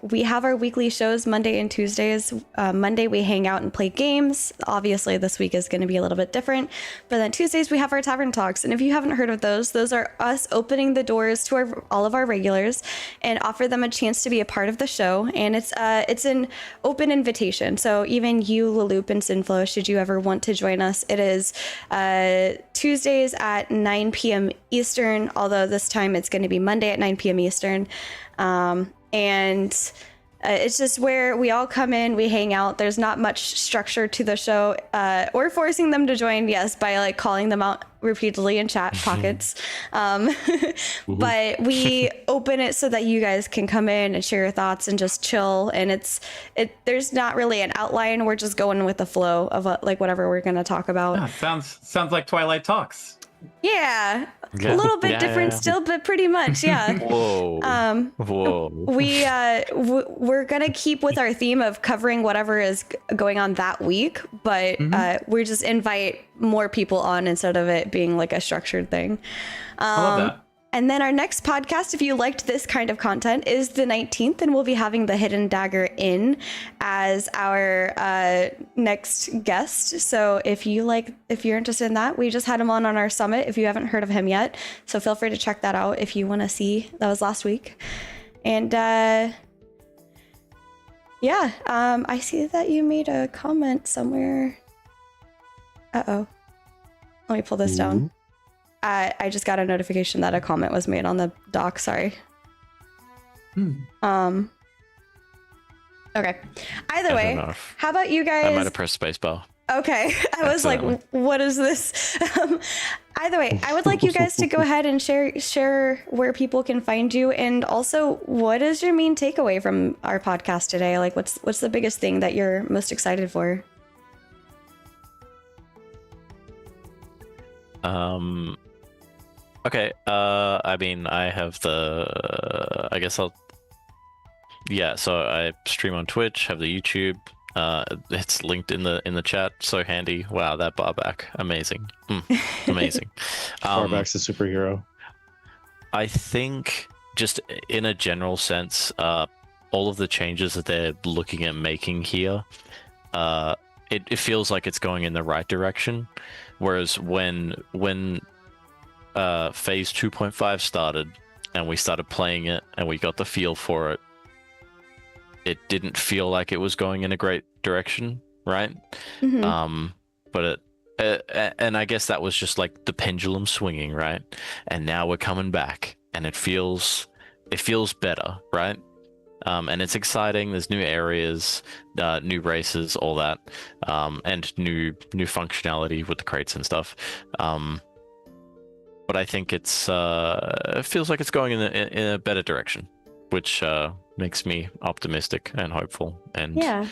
We have our weekly shows Monday and Tuesdays. Monday, we hang out and play games. Obviously, this week is going to be a little bit different. But then Tuesdays, we have our Tavern Talks. And if you haven't heard of those are us opening the doors to all of our regulars and offer them a chance to be a part of the show. And it's an open invitation. So even you, Laloop, and Sinflow, should you ever want to join us, it is Tuesdays at 9 p.m. Eastern, although this time it's going to be Monday at 9 p.m. Eastern. And It's just where we all come in, we hang out. There's not much structure to the show. We're forcing them to join, yes, by like calling them out repeatedly in chat pockets. But we open it so that you guys can come in and share your thoughts and just chill. And there's not really an outline. We're just going with the flow of like whatever we're going to talk about. Yeah, sounds like Twilight Talks. Yeah, a little bit different still, but pretty much, yeah. Whoa. Whoa. We're gonna keep with our theme of covering whatever is going on that week, but we just invite more people on instead of it being like a structured thing. I love that. And then our next podcast, if you liked this kind of content, is the 19th, and we'll be having the Hidden Dagger Inn as our next guest. So if you're interested in that, we just had him on our summit. If you haven't heard of him yet, so feel free to check that out if you want to see. That was last week, and I see that you made a comment somewhere. Let me pull this down. I just got a notification that a comment was made on the doc. Sorry. Okay. Either way, how about you guys? I might have pressed spacebar. Okay. I was like, what is this? Either way, I would like you guys to go ahead and share where people can find you, and also what is your main takeaway from our podcast today? Like, what's the biggest thing that you're most excited for? Okay, I mean, I have so I stream on Twitch, have the YouTube, it's linked in the chat, so handy. Wow, that bar back, amazing. Amazing. Barback's a superhero. I think, just in a general sense, all of the changes that they're looking at making here, it feels like it's going in the right direction, whereas when phase 2.5 started and we started playing it and we got the feel for it, it didn't feel like it was going in a great direction, right? But and I guess that was just like the pendulum swinging, right? And now we're coming back and it feels better, right? And it's exciting. There's new areas, new races, all that, and new functionality with the crates and stuff. But I think it feels like it's going in a better direction, which makes me optimistic and hopeful. And I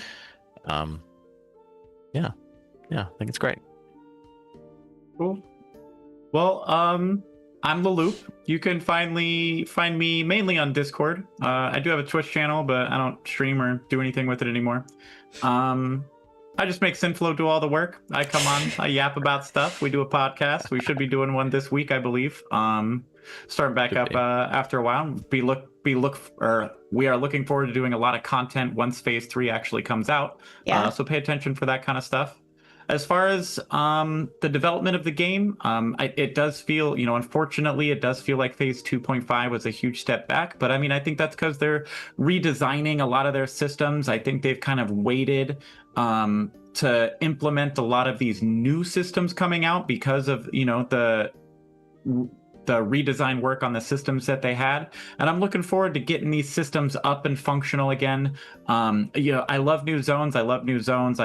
think it's great. Cool. Well, I'm Laloop. You can find me mainly on Discord. I do have a Twitch channel, but I don't stream or do anything with it anymore. I just make Sinflow do all the work. I come on, I yap about stuff. We do a podcast. We should be doing one this week, I believe. Starting back up after a while. We are looking forward to doing a lot of content once Phase 3 actually comes out. Yeah. So pay attention for that kind of stuff. As far as the development of the game, it does feel, unfortunately, it does feel like Phase 2.5 was a huge step back. But I mean, I think that's because they're redesigning a lot of their systems. I think they've kind of waited to implement a lot of these new systems coming out because of, the redesign work on the systems that they had. And I'm looking forward to getting these systems up and functional again. I love new zones. I love new POIs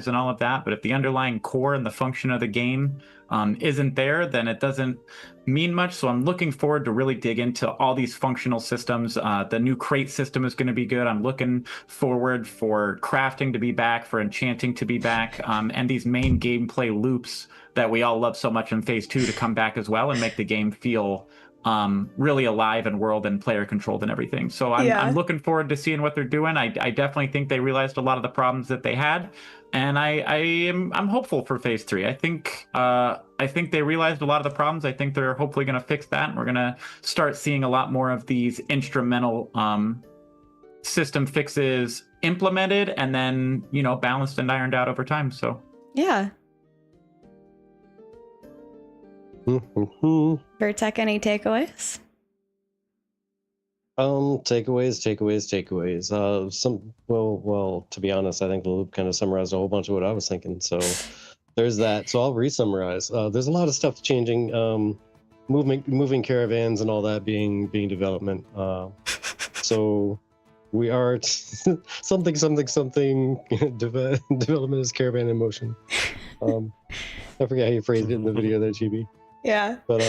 and all of that. But if the underlying core and the function of the game isn't there, then it doesn't mean much. So I'm looking forward to really dig into all these functional systems. The new crate system is going to be good. I'm looking forward for crafting to be back, for enchanting to be back, and these main gameplay loops that we all love so much in Phase 2 to come back as well and make the game feel really alive and world and player controlled and everything. So I'm looking forward to seeing what they're doing. I definitely think they realized a lot of the problems that they had, and I'm hopeful for Phase 3. I think they realized a lot of the problems. I think they're hopefully going to fix that, and we're going to start seeing a lot more of these instrumental system fixes implemented and then balanced and ironed out over time. So yeah. Virtek, any takeaways? Takeaways. To be honest, I think the loop kind of summarized a whole bunch of what I was thinking. So there's that. So I'll re-summarize. There's a lot of stuff changing, moving caravans and all that being development. So We are something. Development is caravan in motion. I forget how you phrased it in the video there, Chibi. Yeah. But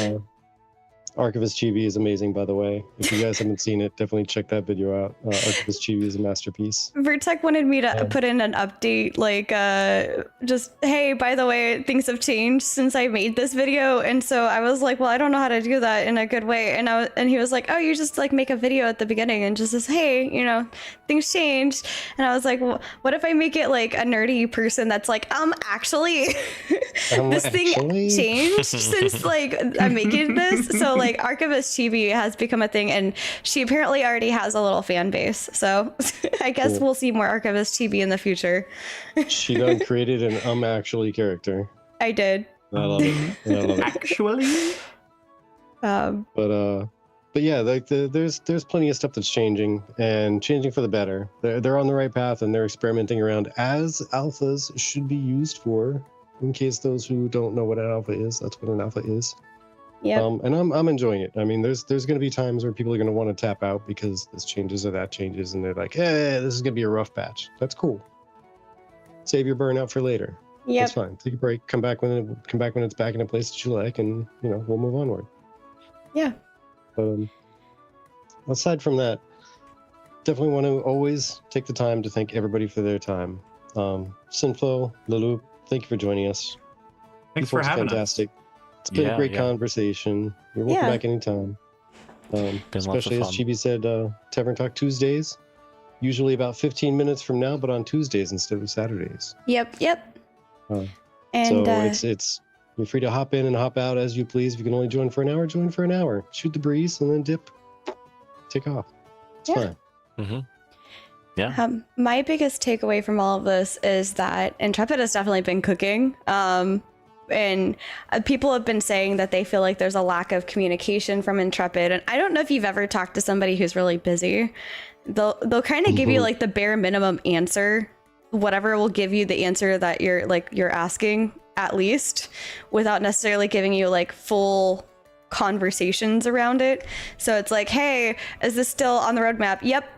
Archivist Chibi is amazing, by the way. If you guys haven't seen it, definitely check that video out. Archivist Chibi is a masterpiece. Virtek wanted me to put in an update, like, just, hey, by the way, things have changed since I made this video. And so I was like, well, I don't know how to do that in a good way. And he was like, oh, you just like make a video at the beginning and just says, hey, you know, things changed. And I was like, well, what if I make it like a nerdy person that's like, actually, this thing changed since like I'm making this. So like Archivist Chibi has become a thing, and she apparently already has a little fan base. So I guess we'll see more Archivist Chibi in the future. She done created an actually character. I did. I love it. I love it. Actually. But yeah, like there's plenty of stuff that's changing and changing for the better. They're on the right path, and they're experimenting around as alphas should be used for. In case those who don't know what an alpha is, that's what an alpha is. Yeah. And I'm enjoying it. I mean, there's going to be times where people are going to want to tap out because this changes or that changes, and they're like, hey, this is going to be a rough patch. That's cool. Save your burnout for later. Yep. That's fine. Take a break. Come back when it's back in a place that you like, and we'll move onward. Yeah. Aside from that, definitely want to always take the time to thank everybody for their time. Sinflow, Laloop, thank you for joining us. Thanks for having fantastic. It's been a great conversation. You're welcome back anytime. Especially as Chibi said, Tavern Talk Tuesdays, usually about 15 minutes from now, but on Tuesdays instead of Saturdays. Yep. And so it's you're free to hop in and hop out as you please. If you can only join for an hour, join for an hour. Shoot the breeze and then dip. Take off. It's fine. Mm-hmm. Yeah. My biggest takeaway from all of this is that Intrepid has definitely been cooking. And people have been saying that they feel like there's a lack of communication from Intrepid. And I don't know if you've ever talked to somebody who's really busy. They'll kind of give you like the bare minimum answer, whatever will give you the answer that you're asking, at least, without necessarily giving you like full conversations around it. So it's like, hey, is this still on the roadmap? Yep.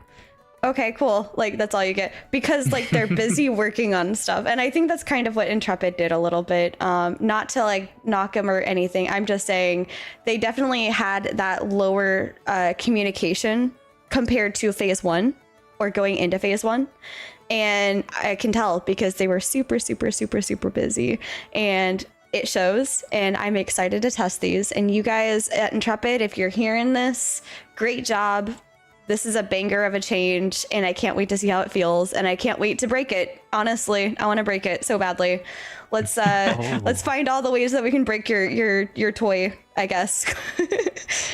Okay, cool. Like, that's all you get, because like they're busy working on stuff. And I think that's kind of what Intrepid did a little bit. Not to like knock them or anything. I'm just saying they definitely had that lower communication compared to phase 1 or going into phase 1. And I can tell because they were super, super, super, super busy, and it shows. And I'm excited to test these. And you guys at Intrepid, if you're hearing this, great job. This is a banger of a change, and I can't wait to see how it feels, and I can't wait to break it. Honestly, I want to break it so badly. Let's let's find all the ways that we can break your toy, I guess,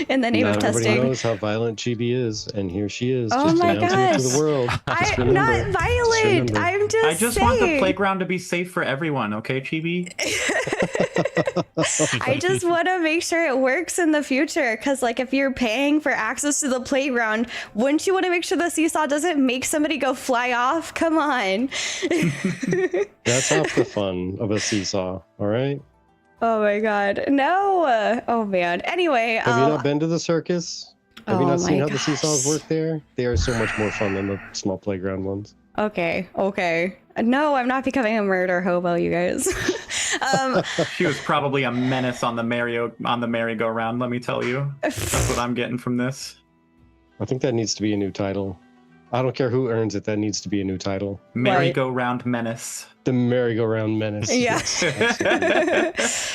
in the name of testing. Everybody knows how violent Chibi is, and here she is. Oh just my announcing it to the world. I'm not violent. I'm just I just want the playground to be safe for everyone, okay, Chibi? I just want to make sure it works in the future, because like if you're paying for access to the playground, wouldn't you want to make sure the seesaw doesn't make somebody go fly off? Come on. That's half the fun of a seesaw, all right? Oh my god, no. Oh man. Anyway, have you not been to the circus? Have you not seen how the gosh. seesaws work there? They are so much more fun than the small playground ones. Okay. No, I'm not becoming a murder hobo, you guys. She was probably a menace on the merry-go-round, let me tell you. That's what I'm getting from this. I think that needs to be a new title. I don't care who earns it, that needs to be a new title. Merry-go-round menace. The merry-go-round menace. Yeah. Yes,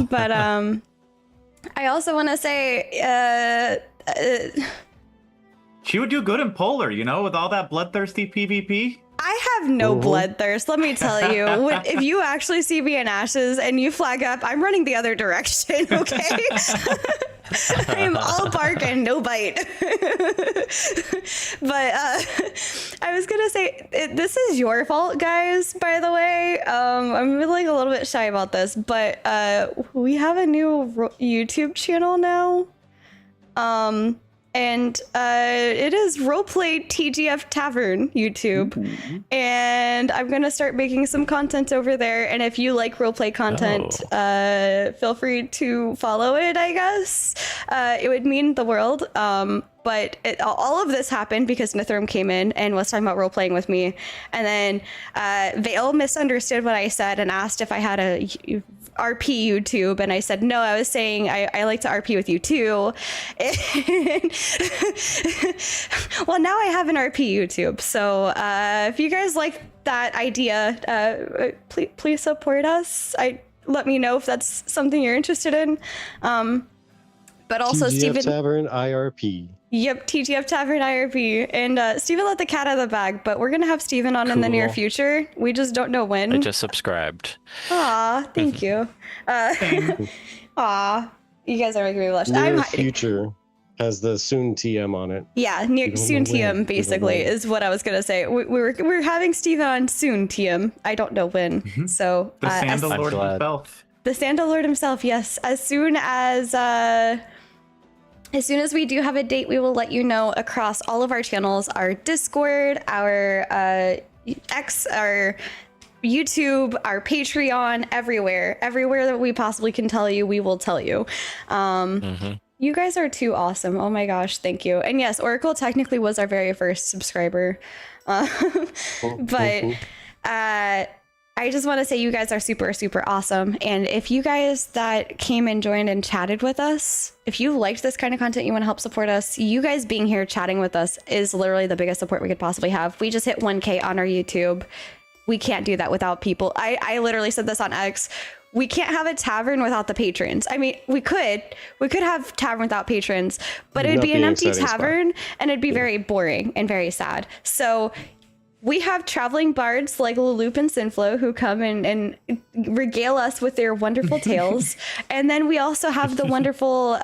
But I also want to say She would do good in Polar, with all that bloodthirsty PvP. I have no bloodthirst, let me tell you. If you actually see me in Ashes and you flag up, I'm running the other direction, okay? I'm all bark and no bite. But I was gonna say, this is your fault, guys, by the way. I'm like a little bit shy about this, but we have a new YouTube channel now. and it is roleplay TGFTavern YouTube, and I'm gonna start making some content over there. And if you like roleplay content, feel free to follow it. I guess it would mean the world. But all of this happened because Nithrum came in and was talking about role playing with me, and then Vale misunderstood what I said and asked if I had a RP YouTube, and I said no. I was saying I like to RP with you too. Well, now I have an RP YouTube, so if you guys like that idea, please support us. Let me know if that's something you're interested in. But also, Steven. Tavern IRP. Yep, TGFTavern IRP. And Steven let the cat out of the bag, but we're going to have Steven on in the near future. We just don't know when. I just subscribed. Aw, thank you. Aw, you guys are making me blush. Near future has the soon TM on it. Yeah, soon TM basically is what I was going to say. We're having Steven on soon TM. I don't know when. Mhm. So The Sandal Lord himself. The Sandal Lord himself, yes. As soon as we do have a date, we will let you know across all of our channels, our Discord, our X, our YouTube, our Patreon, everywhere that we possibly can tell you, we will tell you. You guys are too awesome. Oh my gosh, thank you. And yes, Oracle technically was our very first subscriber. But I just want to say you guys are super, super awesome. And if you guys that came and joined and chatted with us, if you liked this kind of content, you want to help support us, you guys being here chatting with us is literally the biggest support we could possibly have. We just hit 1K on our YouTube. We can't do that without people. I literally said this on X. We can't have a tavern without the patrons. I mean, we could have tavern without patrons, but it would be an empty tavern and it'd be very boring and very sad. So we have traveling bards like Laloop and Sinflow who come and regale us with their wonderful tales. And then we also have the wonderful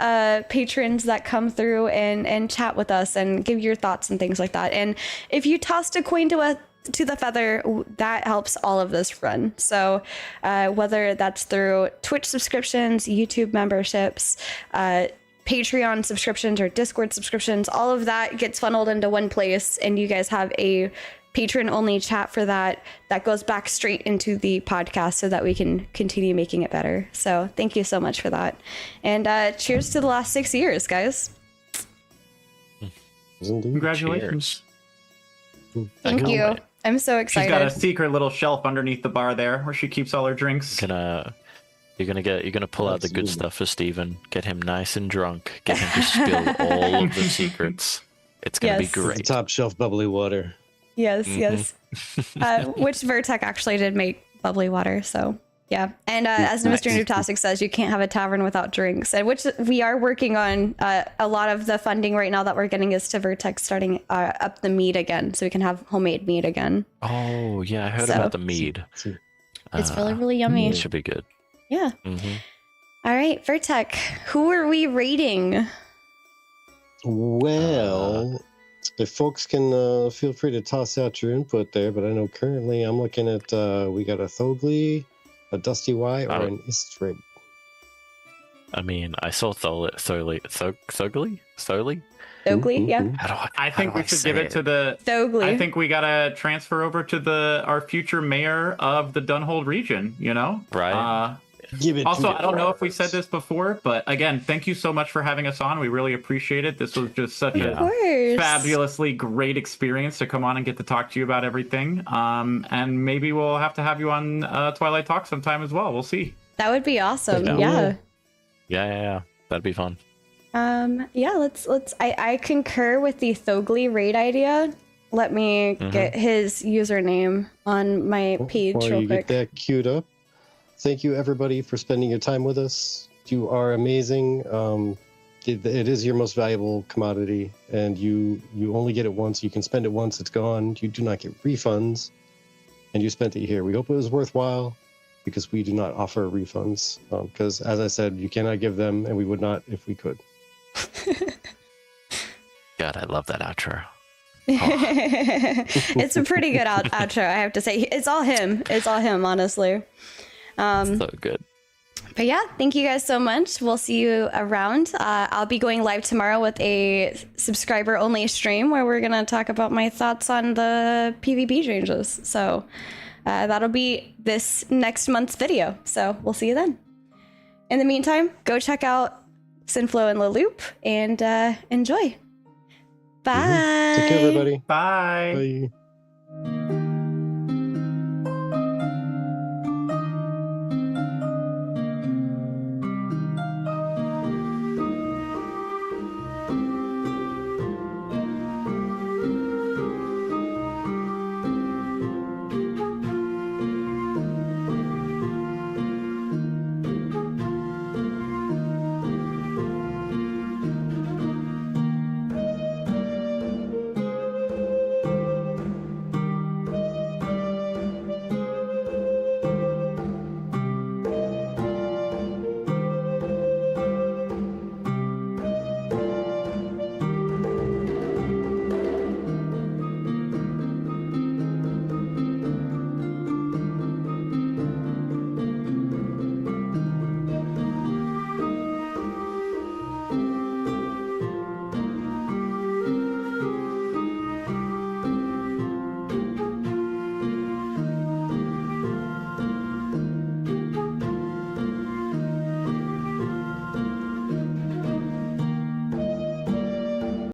patrons that come through and chat with us and give your thoughts and things like that. And if you tossed a coin to the feather, that helps all of this run. So whether that's through Twitch subscriptions, YouTube memberships, Patreon subscriptions, or Discord subscriptions, all of that gets funneled into one place, and you guys have a patron only chat for that goes back straight into the podcast so that we can continue making it better. So thank you so much for that, and cheers to the last 6 years, guys. Congratulations. Thank you. I'm so excited. She's got a secret little shelf underneath the bar there where she keeps all her drinks. You're gonna pull out the good stuff for Steven. Get him nice and drunk. Get him to spill all of the secrets. It's gonna be great. The top shelf bubbly water. Yes, yes. Which Virtek actually did make bubbly water, so yeah. And as Mr. Newtastic says, you can't have a tavern without drinks, and which we are working on. A lot of the funding right now that we're getting is to Virtek starting up the mead again, so we can have homemade mead again. Oh yeah, I heard about the mead. It's really, really yummy. It should be good. Yeah. All right, Virtek, who are we rating? Well, if folks can feel free to toss out your input there, but I know currently I'm looking at we got a Thogli, a Dusty Y, or an Istrig. I mean, I saw Thogli, Yeah. I think we should give it to the Thogli. I think we gotta transfer over to our future mayor of the Dunhold region. You know, right? Also, I don't know if we said this before, but again, thank you so much for having us on. We really appreciate it. This was just such a fabulously great experience to come on and get to talk to you about everything. And maybe we'll have to have you on Twilight Talk sometime as well. We'll see. That would be awesome. Yeah. That'd be fun. Let's. I concur with the Thogli raid idea. Let me get his username on my page real quick. Get that queued up. Thank you, everybody, for spending your time with us. You are amazing. It is your most valuable commodity, and you only get it once. You can spend it once, it's gone. You do not get refunds, and you spent it here. We hope it was worthwhile, because we do not offer refunds. Because, as I said, you cannot give them, and we would not if we could. God, I love that outro. It's a pretty good outro, I have to say. It's all him, honestly. So good. But yeah, thank you guys so much. We'll see you around. I'll be going live tomorrow with a subscriber-only stream where we're going to talk about my thoughts on the PvP changes. So that'll be this next month's video. So we'll see you then. In the meantime, go check out Sinflow and Laloop and enjoy. Bye. Take care, everybody. Bye. Bye.